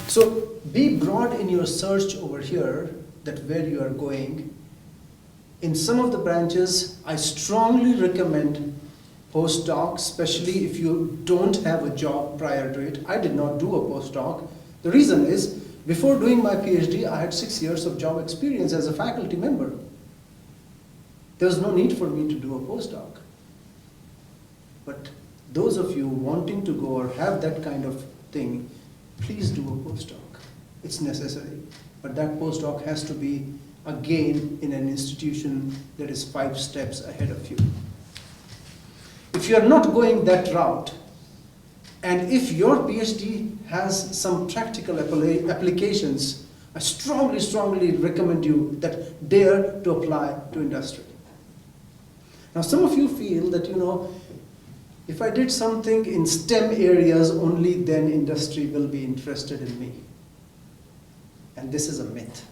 So be broad in your search over here, that where you are going. In some of the branches, I strongly recommend postdoc, especially if you don't have a job prior to it. I did not do a postdoc. The reason is, before doing my PhD, I had 6 years of job experience as a faculty member. There was no need for me to do a postdoc. But those of you wanting to go or have that kind of thing, please do a postdoc. It's necessary. But that postdoc has to be, again, in an institution that is 5 steps ahead of you. If you are not going that route, and if your PhD has some practical applications, I strongly recommend you that dare to apply to industry. Now some of you feel that, if I did something in STEM areas, only then industry will be interested in me. And this is a myth.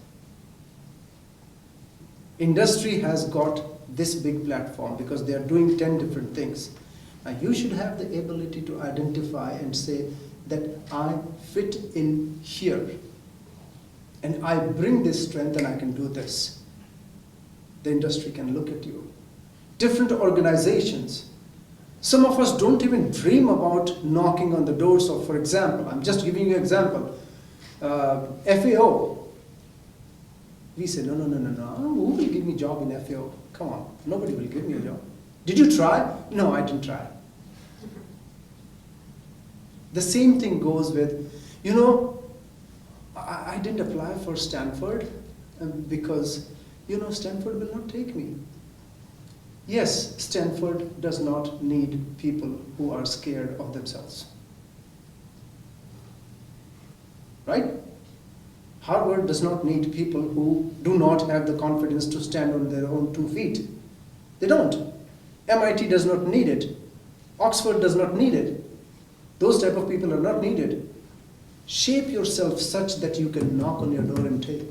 Industry has got this big platform because they are doing 10 different things. Now you should have the ability to identify and say that I fit in here. And I bring this strength and I can do this. The industry can look at you. Different organizations. Some of us don't even dream about knocking on the doors of, for example, I'm just giving you an example, FAO. We say, no, who will give me a job in FAO? Come on, nobody will give me a job. Did you try? No, I didn't try. The same thing goes with, I didn't apply for Stanford because, Stanford will not take me. Yes, Stanford does not need people who are scared of themselves. Right? Harvard does not need people who do not have the confidence to stand on their own 2 feet. They don't. MIT does not need it. Oxford does not need it. Those type of people are not needed. Shape yourself such that you can knock on your door and say,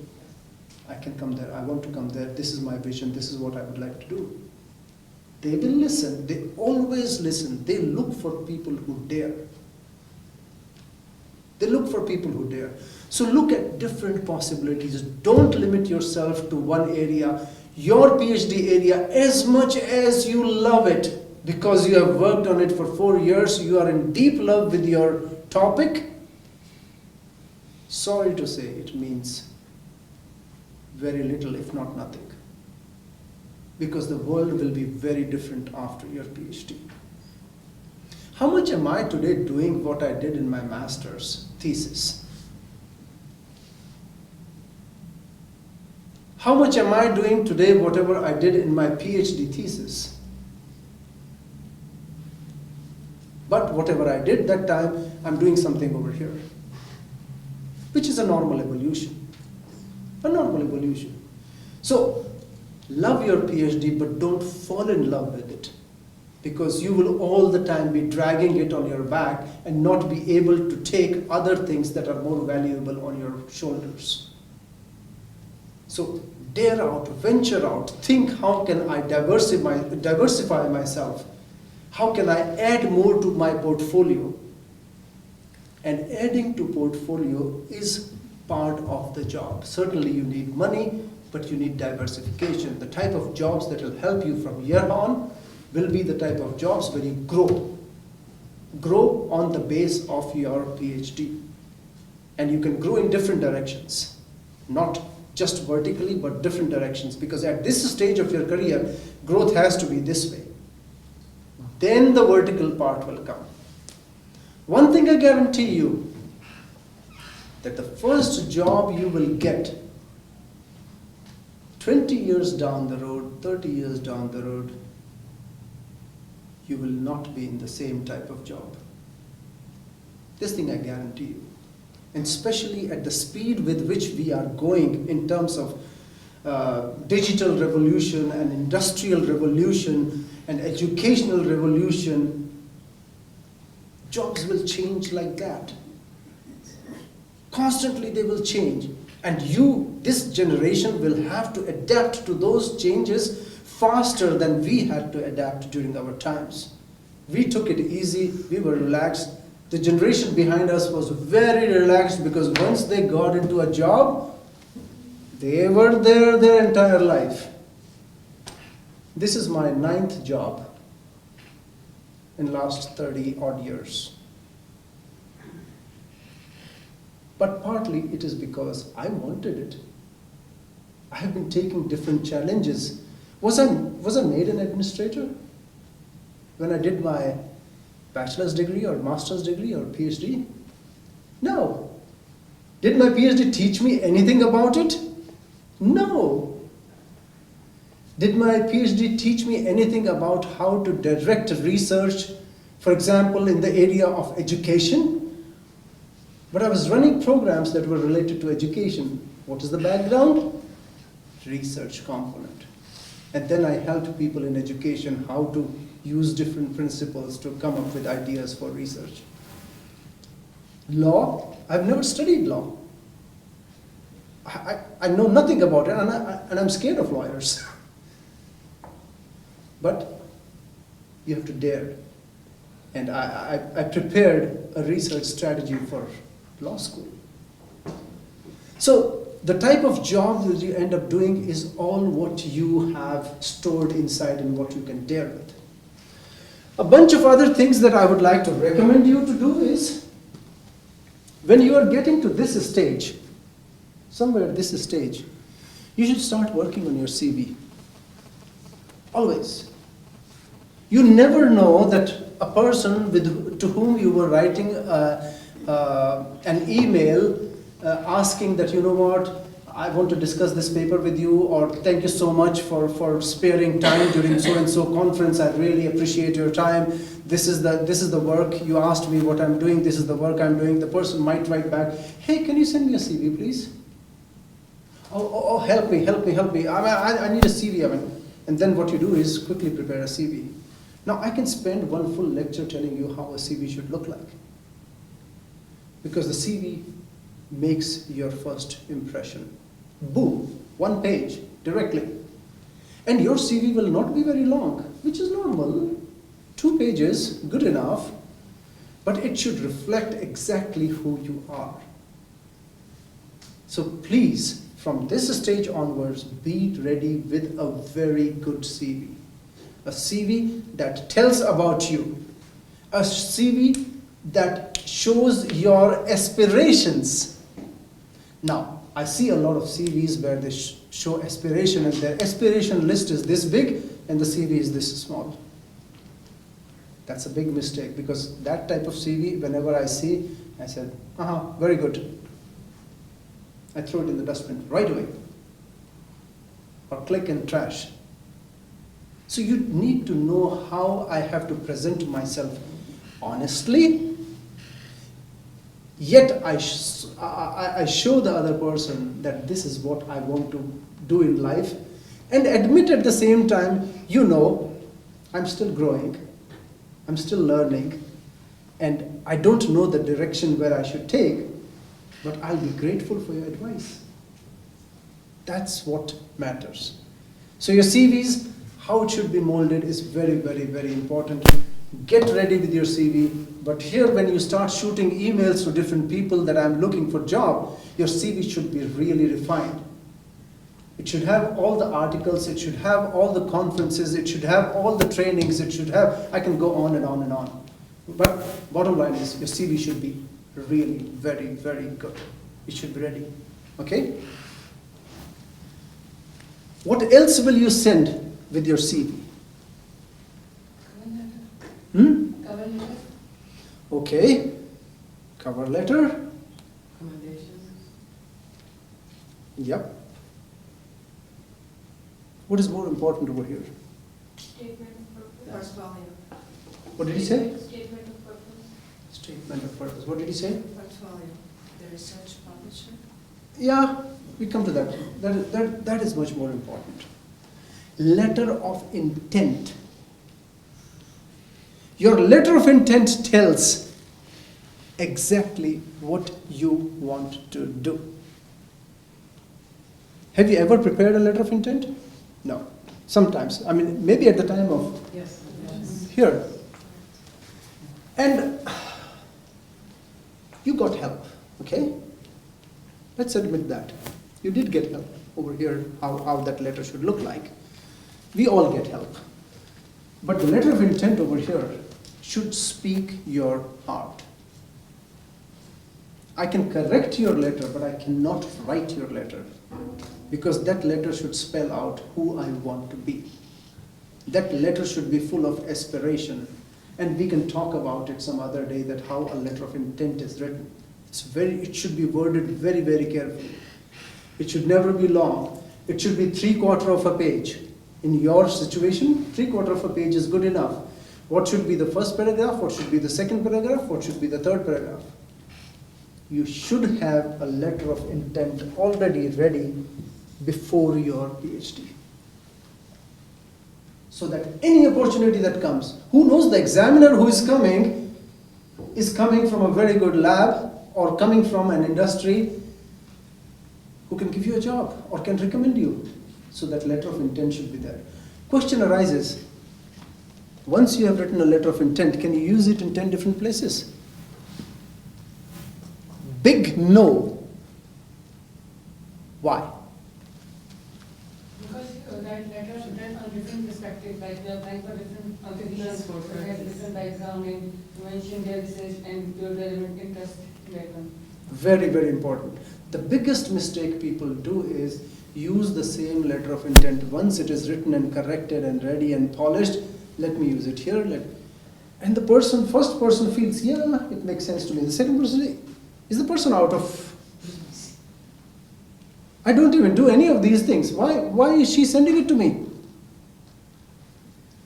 I can come there, I want to come there, this is my vision, this is what I would like to do. They will listen, they always listen. They look for people who dare. They look for people who dare. So look at different possibilities. Don't limit yourself to one area. Your PhD area, as much as you love it, because you have worked on it for 4 years, you are in deep love with your topic, sorry to say, it means very little, if not nothing. Because the world will be very different after your PhD. How much am I today doing what I did in my master's thesis? How much am I doing today whatever I did in my PhD thesis? But whatever I did that time, I'm doing something over here, which is a normal evolution. A normal evolution. So, love your PhD, but don't fall in love with it. because you will all the time be dragging it on your back and not be able to take other things that are more valuable on your shoulders. So dare out, venture out, think how can I diversify myself? How can I add more to my portfolio? And adding to portfolio is part of the job. Certainly you need money, but you need diversification. The type of jobs that will help you from here on will be the type of jobs where you grow. Grow on the base of your PhD. And you can grow in different directions. Not just vertically, but different directions. Because at this stage of your career, growth has to be this way. Then the vertical part will come. One thing I guarantee you, that the first job you will get 20 years down the road, 30 years down the road, you will not be in the same type of job. This thing I guarantee you. And especially at the speed with which we are going in terms of digital revolution and industrial revolution and educational revolution, jobs will change like that. Constantly they will change. And you, this generation, will have to adapt to those changes faster than we had to adapt during our times. We took it easy, we were relaxed. The generation behind us was very relaxed because once they got into a job, they were there their entire life. This is my 9th job in last 30 odd years. But partly it is because I wanted it. I have been taking different challenges. Was I made an administrator when I did my bachelor's degree or master's degree or PhD? No. Did my PhD teach me anything about it? No. Did my PhD teach me anything about how to direct research, for example, in the area of education? But I was running programs that were related to education. What is the background? Research component. And then I helped people in education how to use different principles to come up with ideas for research. Law, I've never studied law. I know nothing about it, and I'm scared of lawyers. But you have to dare. And I prepared a research strategy for law school. So the type of job that you end up doing is all what you have stored inside and what you can dare with. A bunch of other things that I would like to recommend you to do is, when you are getting to this stage, somewhere at this stage, you should start working on your CV. Always. You never know that a person to whom you were writing an email asking that, you know what, I want to discuss this paper with you, or thank you so much for sparing time during so-and-so conference. I really appreciate your time. This is the work. You asked me what I'm doing. This is the work I'm doing. The person might write back, hey, can you send me a CV, please? Oh, help me. I need a CV. And then what you do is quickly prepare a CV. Now, I can spend one full lecture telling you how a CV should look like. Because the CV makes your first impression. Boom, 1 page, directly. And your CV will not be very long, which is normal. 2 pages, good enough. But it should reflect exactly who you are. So please, from this stage onwards, be ready with a very good CV. A CV that tells about you. A CV that shows your aspirations. Now, I see a lot of CVs where they show aspiration and their aspiration list is this big and the CV is this small. That's a big mistake, because that type of CV, whenever I see, I said, very good. I throw it in the dustbin right away. Or click and trash. So you need to know how I have to present myself honestly, yet I show the other person that this is what I want to do in life, and admit at the same time, I'm still growing. I'm still learning, and I don't know the direction where I should take, but I'll be grateful for your advice. That's what matters. So your CVs, how it should be molded is very, very, very important. Get ready with your CV, but here when you start shooting emails to different people that I'm looking for job, your CV should be really refined. It should have all the articles, it should have all the conferences, it should have all the trainings, it should have, I can go on and on and on. But bottom line is your CV should be really very, very good. It should be ready, okay? What else will you send with your CV? Cover letter. Okay, cover letter, Recommendations. yep. What is more important over here? Statement of purpose. Portfolio. What did he say? Statement of purpose. Statement of purpose. What did he say? Portfolio. The research publisher. Yeah, we come to that. That is much more important. Letter of intent. Your letter of intent tells exactly what you want to do. Have you ever prepared a letter of intent? No. Sometimes. I mean, maybe at the time of Yes. here. And you got help, okay? Let's admit that. You did get help over here, how that letter should look like. We all get help. But the letter of intent over here should speak your heart. I can correct your letter, but I cannot write your letter, because that letter should spell out who I want to be. That letter should be full of aspiration, and we can talk about it some other day, that how a letter of intent is written. It should be worded very, very carefully. It should never be long. It should be 3/4 of a page. In your situation, 3/4 of a page is good enough. What should be the first paragraph? What should be the second paragraph? What should be the third paragraph? You should have a letter of intent already ready before your PhD. So that any opportunity that comes, who knows, the examiner who is coming from a very good lab or coming from an industry who can give you a job or can recommend you. So that letter of intent should be there. Question arises, once you have written a letter of intent, can you use it in 10 different places? Big no. Why? Because that letter should written on different perspectives, like we are applying for different positions, who has different background, and you mention their research and your relevant interest later. Very, very important. The biggest mistake people do is use the same letter of intent. Once it is written and corrected and ready and polished, let me use it here. And the first person feels, yeah, it makes sense to me. The second person, is the person out of business? I don't even do any of these things. Why is she sending it to me?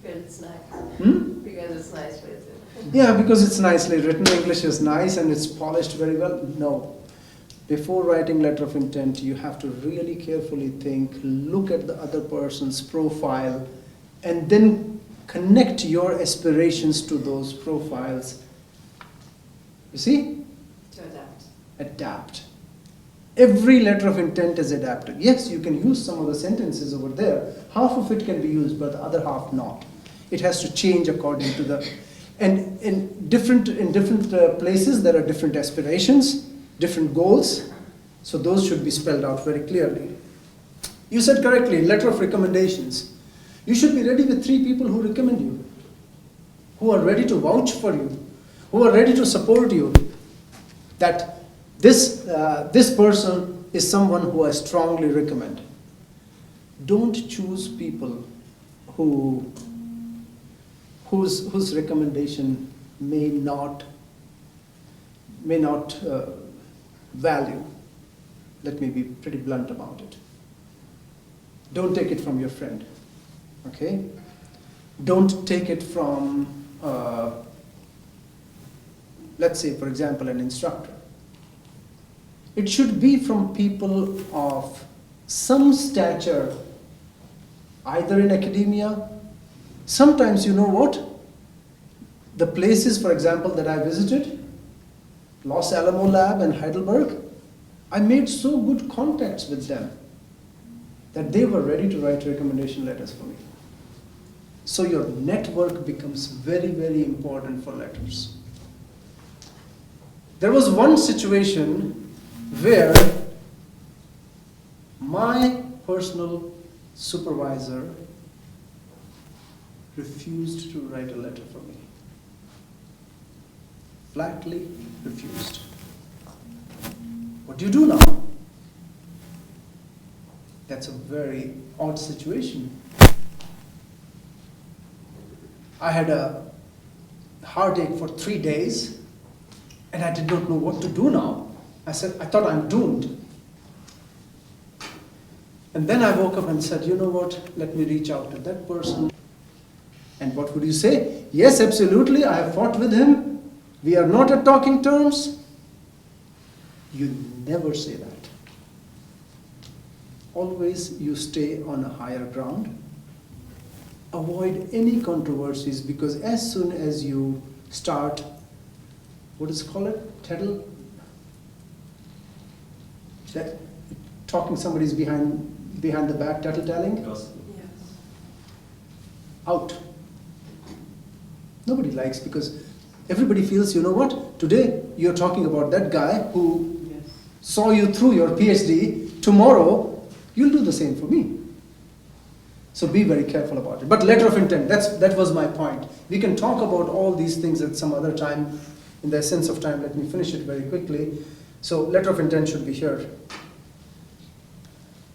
Because it's nice. Because it's nice written. Yeah, because it's nicely written. English is nice and it's polished very well. No. Before writing letter of intent, you have to really carefully think, look at the other person's profile, and then connect your aspirations to those profiles. You see? To adapt. Adapt. Every letter of intent is adapted. Yes, you can use some of the sentences over there. Half of it can be used, but the other half not. It has to change according to the... And in different places, there are different aspirations, different goals, so those should be spelled out very clearly. You said correctly, letter of recommendations. You should be ready with 3 people who recommend you, who are ready to vouch for you, who are ready to support you, that this person is someone who I strongly recommend. Don't choose people whose recommendation may not value. Let me be pretty blunt about it. Don't take it from your friend, okay? Don't take it from, let's say, for example, an instructor. It should be from people of some stature, either in academia. Sometimes, you know what? The places, for example, that I visited, Los Alamo Lab and Heidelberg, I made so good contacts with them that they were ready to write recommendation letters for me. So your network becomes very, very important for letters. There was one situation where my personal supervisor refused to write a letter for me. Flatly refused. What do you do now? That's a very odd situation. I had a heartache for 3 days and I did not know what to do now. I thought I'm doomed. And then I woke up and said, you know what, let me reach out to that person. And what would you say? Yes, absolutely, I have fought with him. We are not at talking terms. You never say that. Always you stay on a higher ground. Avoid any controversies, because as soon as you start, what is it called? Talking somebody's behind the back, tattle-telling, Gossip. Yes. out. Nobody likes, because everybody feels, you know what, today you're talking about that guy who saw you through your PhD, tomorrow you'll do the same for me. So be very careful about it. But letter of intent, that was my point. We can talk about all these things at some other time. In the essence of time, let me finish it very quickly. So letter of intent should be here.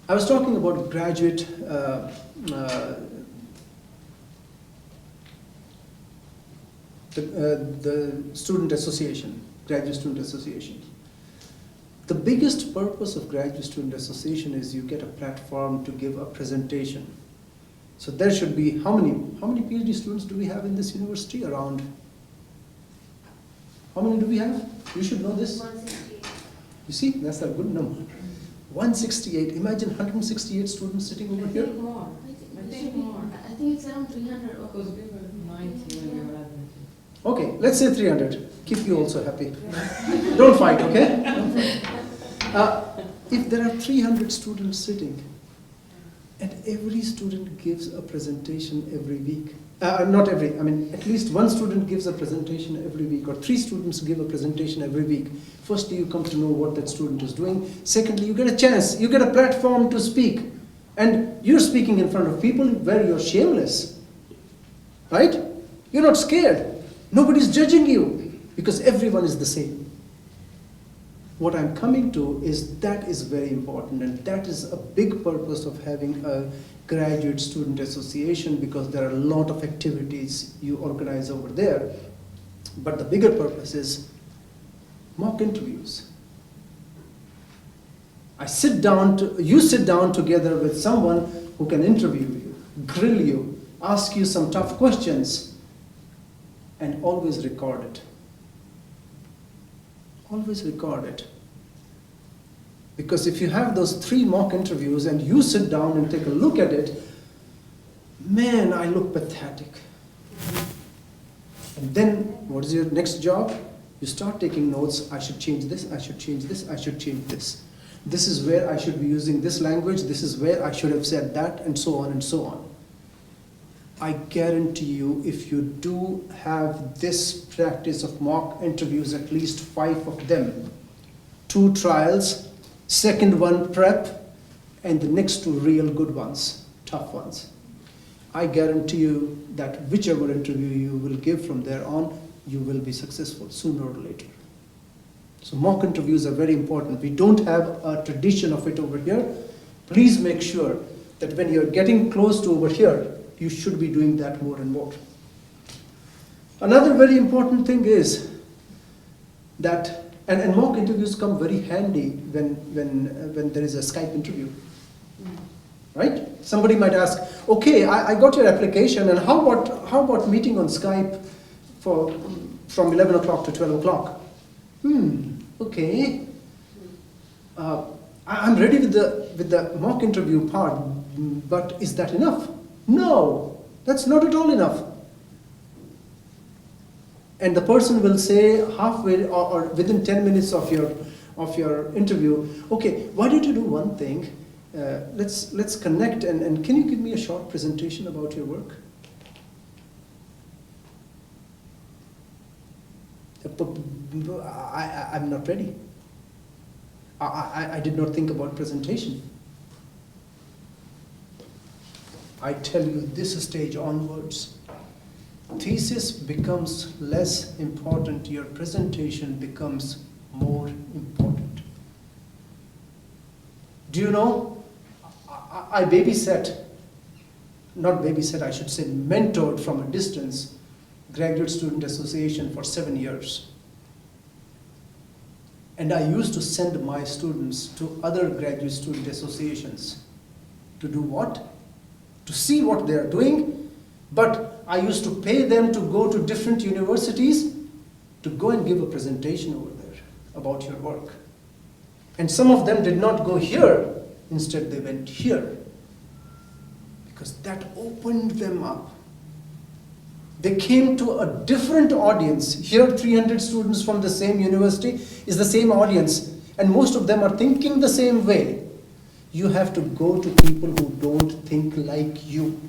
I was talking about graduate the student association, graduate student association. The biggest purpose of graduate student association is you get a platform to give a presentation. So there should be, how many PhD students do we have in this university? Around, how many do we have? You should know this. 168. You see, that's a good number. 168, imagine 168 students sitting over I here. think more. I think more. I think it's around 300. Because we were 90 when we were admitted. Okay, let's say 300. Keep you also happy. Don't fight, okay? Don't fight. If there are 300 students sitting, and every student gives a presentation every week, not every, I mean, at least one student gives a presentation every week, or 3 students give a presentation every week. Firstly, you come to know what that student is doing. Secondly, you get a chance, you get a platform to speak. And you're speaking in front of people where you're shameless, right? You're not scared. Nobody's judging you, because everyone is the same. What I'm coming to is that is very important, and that is a big purpose of having a graduate student association, because there are a lot of activities you organize over there. But the bigger purpose is mock interviews. You sit down together with someone who can interview you, grill you, ask you some tough questions, and always record it. Always record it. Because if you have those 3 mock interviews and you sit down and take a look at it, man, I look pathetic. And then, what is your next job? You start taking notes. I should change this, I should change this, I should change this. This is where I should be using this language, this is where I should have said that, and so on and so on. I guarantee you, if you do have this practice of mock interviews, at least 5 of them, 2 trials, second one prep, and the next 2 real good ones, tough ones. I guarantee you that whichever interview you will give from there on, you will be successful sooner or later. So mock interviews are very important. We don't have a tradition of it over here. Please make sure that when you're getting close to over here, you should be doing that more and more. Another very important thing is that, and mock interviews come very handy when there is a Skype interview, right? Somebody might ask, okay, I got your application, and how about meeting on Skype from 11 o'clock to 12 o'clock? Okay. I'm ready with the mock interview part, but is that enough? No, that's not at all enough. And the person will say halfway or within 10 minutes of your interview, okay, why don't you do one thing? Let's connect and can you give me a short presentation about your work? I'm not ready. I did not think about presentation. I tell you, this stage onwards, thesis becomes less important, your presentation becomes more important. Do you know, I babysat, not babysat, I should say mentored from a distance, Graduate Student Association for 7 years. And I used to send my students to other graduate student associations. To do what? To see what they are doing, but I used to pay them to go to different universities to go and give a presentation over there about your work. And some of them did not go here, instead they went here, because that opened them up. They came to a different audience. Here 300 students from the same university is the same audience, and most of them are thinking the same way. You have to go to people who don't think like you.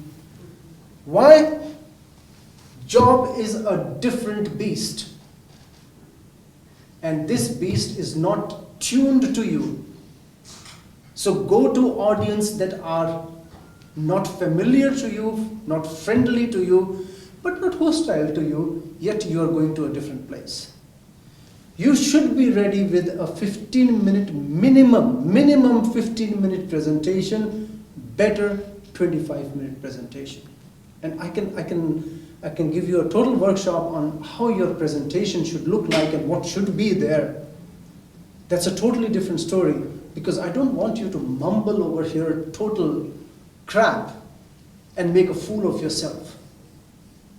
Why? Job is a different beast. And this beast is not tuned to you. So go to audience that are not familiar to you, not friendly to you, but not hostile to you, yet you are going to a different place. You should be ready with a 15-minute minimum 15-minute presentation, better 25-minute presentation. And I can give you a total workshop on how your presentation should look like and what should be there. That's a totally different story, because I don't want you to mumble over here total crap and make a fool of yourself.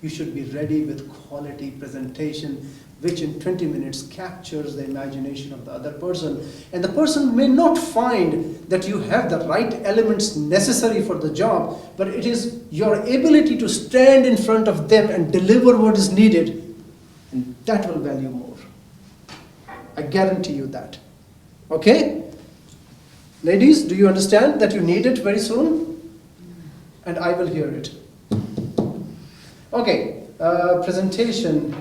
You should be ready with quality presentation, which in 20 minutes captures the imagination of the other person. And the person may not find that you have the right elements necessary for the job, but it is your ability to stand in front of them and deliver what is needed, and that will value more. I guarantee you that. Okay? Ladies, do you understand that you need it very soon? And I will hear it. Okay, presentation.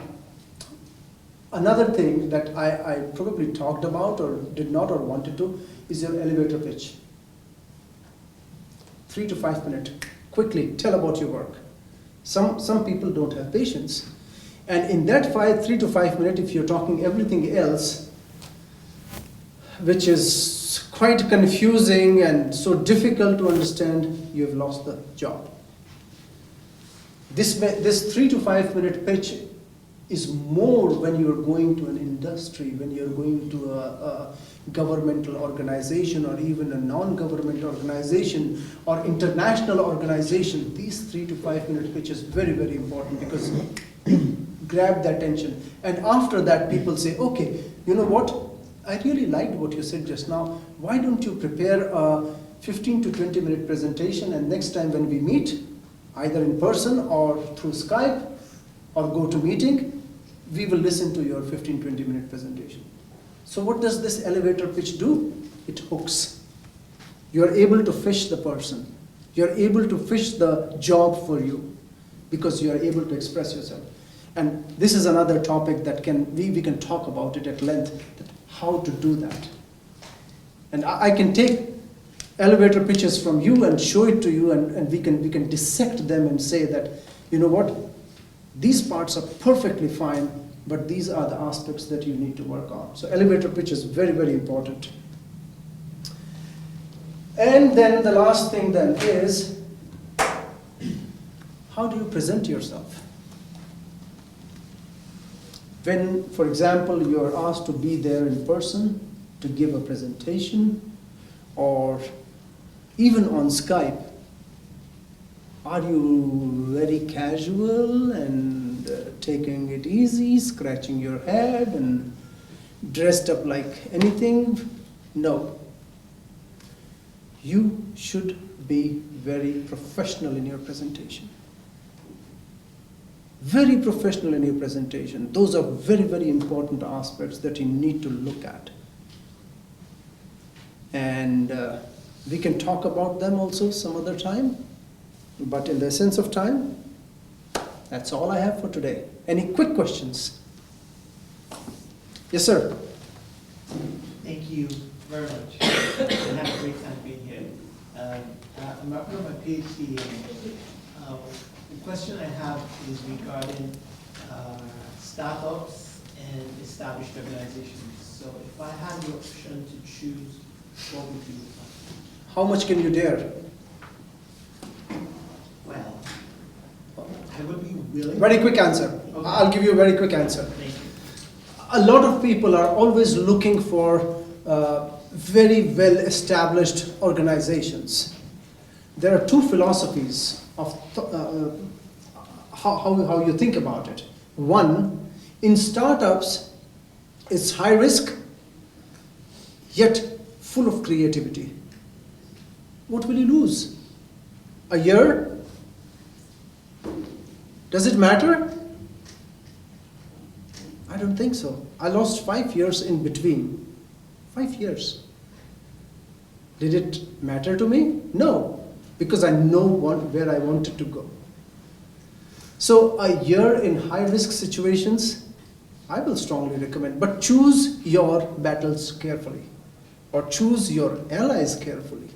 Another thing that I probably talked about or did not or wanted to is your elevator pitch. 3 to 5 minutes. Quickly, tell about your work. Some people don't have patience. And in that 3 to 5 minutes, if you're talking everything else, which is quite confusing and so difficult to understand, you've lost the job. This 3 to 5 minute pitch is more when you're going to an industry, when you're going to a governmental organization or even a non-government organization or international organization. These 3 to 5 minute pitch is very, very important, because you grab the attention. And after that, people say, okay, you know what? I really liked what you said just now. Why don't you prepare a 15 to 20 minute presentation, and next time when we meet, either in person or through Skype or go to meeting, we will listen to your 15-20 minute presentation. So what does this elevator pitch do? It hooks. You're able to fish the person. You're able to fish the job for you, because you're able to express yourself. And this is another topic that we can talk about it at length, that how to do that. And I can take elevator pitches from you and show it to you, and we can dissect them and say that, you know what, these parts are perfectly fine, but these are the aspects that you need to work on. So elevator pitch is very, very important. And then the last thing then is, how do you present yourself? When, for example, you are asked to be there in person to give a presentation, or even on Skype, are you very casual and taking it easy, scratching your head and dressed up like anything? No. You should be very professional in your presentation. Very professional in your presentation. Those are very, very important aspects that you need to look at. And we can talk about them also some other time. But in the essence of time, that's all I have for today. Any quick questions? Yes, sir. Thank you very much. I had a great time being here. I'm up for my PhD, and the question I have is regarding startups and established organizations. So if I had the option to choose, what would you like? How much can you dare? Well, I would be willing. Very quick answer. Okay. I'll give you a very quick answer. Thank you. A lot of people are always looking for very well-established organizations. There are two philosophies of how you think about it. One, in startups, it's high risk, yet full of creativity. What will you lose? A year? Does it matter? I don't think so. I lost 5 years in between. 5 years. Did it matter to me? No, because I know where I wanted to go. So a year in high-risk situations, I will strongly recommend. But choose your battles carefully, or choose your allies carefully.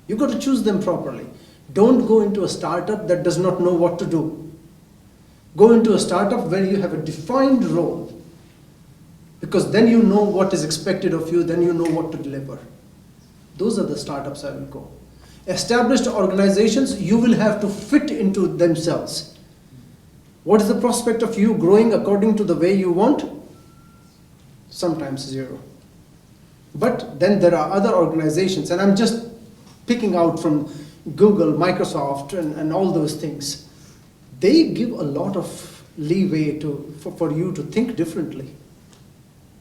You've got to choose them properly. Don't go into a startup that does not know what to do. Go into a startup where you have a defined role, because then you know what is expected of you, then you know what to deliver. Those are the startups I will go. Established organizations, you will have to fit into themselves. What is the prospect of you growing according to the way you want? Sometimes zero. But then there are other organizations, and I'm just picking out from Google, Microsoft, and all those things. They give a lot of leeway for you to think differently.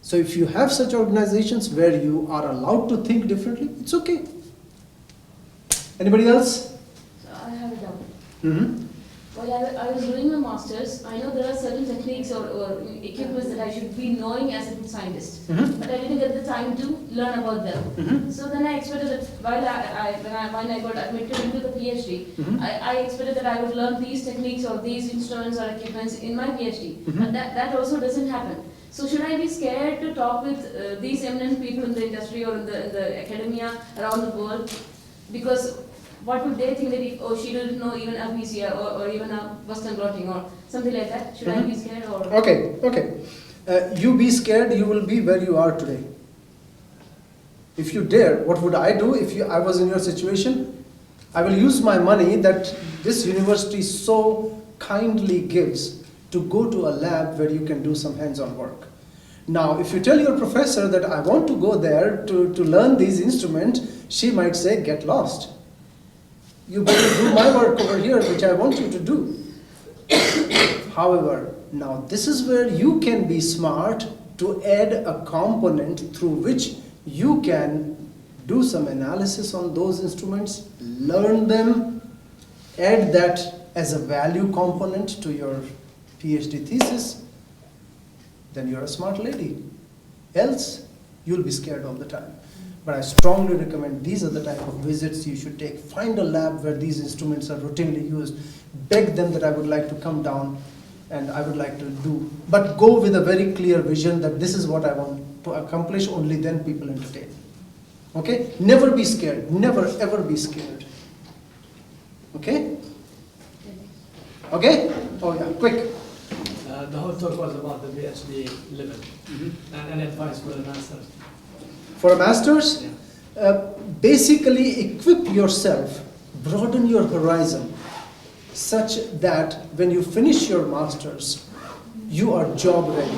So if you have such organizations where you are allowed to think differently, it's okay. Anybody else? So I have a doubt. Mm-hmm. While I was doing my master's, I know there are certain techniques or equipments that I should be knowing as a scientist, Mm-hmm. but I didn't get the time to learn about them. Mm-hmm. So then I expected that when I got admitted into the PhD, Mhm. I expected that I would learn these techniques or these instruments or equipments in my PhD. Mhm. But that also doesn't happen. So should I be scared to talk with these eminent people in the industry or in the academia around the world? Because what would they think that if, oh, she didn't know even a VCR or even a Western blotting or something like that? Should I be scared or? Okay. You be scared, you will be where you are today. If you dare, what would I do if I was in your situation? I will use my money that this university so kindly gives to go to a lab where you can do some hands-on work. Now, if you tell your professor that I want to go there to learn these instruments, she might say, get lost. You better do my work over here, which I want you to do. However, now this is where you can be smart to add a component through which you can do some analysis on those instruments, learn them, add that as a value component to your PhD thesis, then you're a smart lady. Else, you'll be scared all the time. But I strongly recommend these are the type of visits you should take. Find a lab where these instruments are routinely used. Beg them that I would like to come down and I would like to do. But go with a very clear vision that this is what I want to accomplish, only then people entertain. Okay? Never be scared. Never ever be scared. Okay? Okay? Oh yeah, quick. The whole talk was about the PhD level and advice for the master. For a master's, Yeah. basically equip yourself, broaden your horizon, such that when you finish your master's, you are job ready.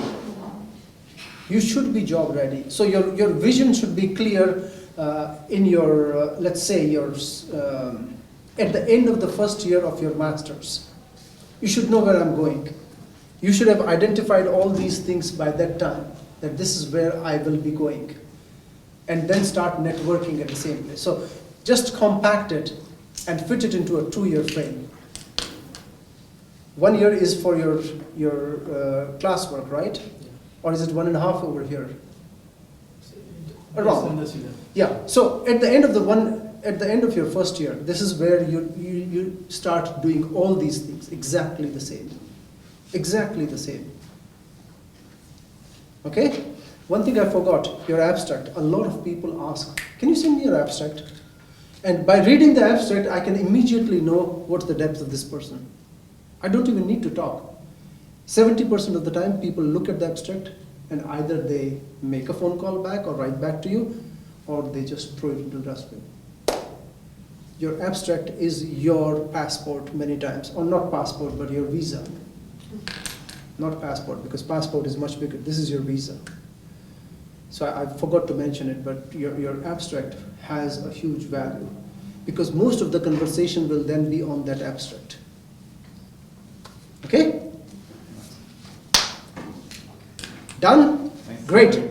You should be job ready. So your vision should be clear in your, let's say, at the end of the first year of your master's. You should know where I'm going. You should have identified all these things by that time, that this is where I will be going. And then start networking at the same place. So just compact it and fit it into a 2-year frame. 1 year is for your classwork, right? Or is it 1.5 over here? Around. Yes, and Yeah. So at the end of your first year, this is where you start doing all these things exactly the same. Exactly the same. Okay? One thing I forgot, your abstract. A lot of people ask, can you send me your abstract? And by reading the abstract, I can immediately know what's the depth of this person. I don't even need to talk. 70% of the time, people look at the abstract and either they make a phone call back or write back to you, or they just throw it into the dustbin. Your abstract is your passport many times, or not passport, but your visa. Not passport, because passport is much bigger. This is your visa. So I forgot to mention it, but your abstract has a huge value, because most of the conversation will then be on that abstract. Okay? Done? Great.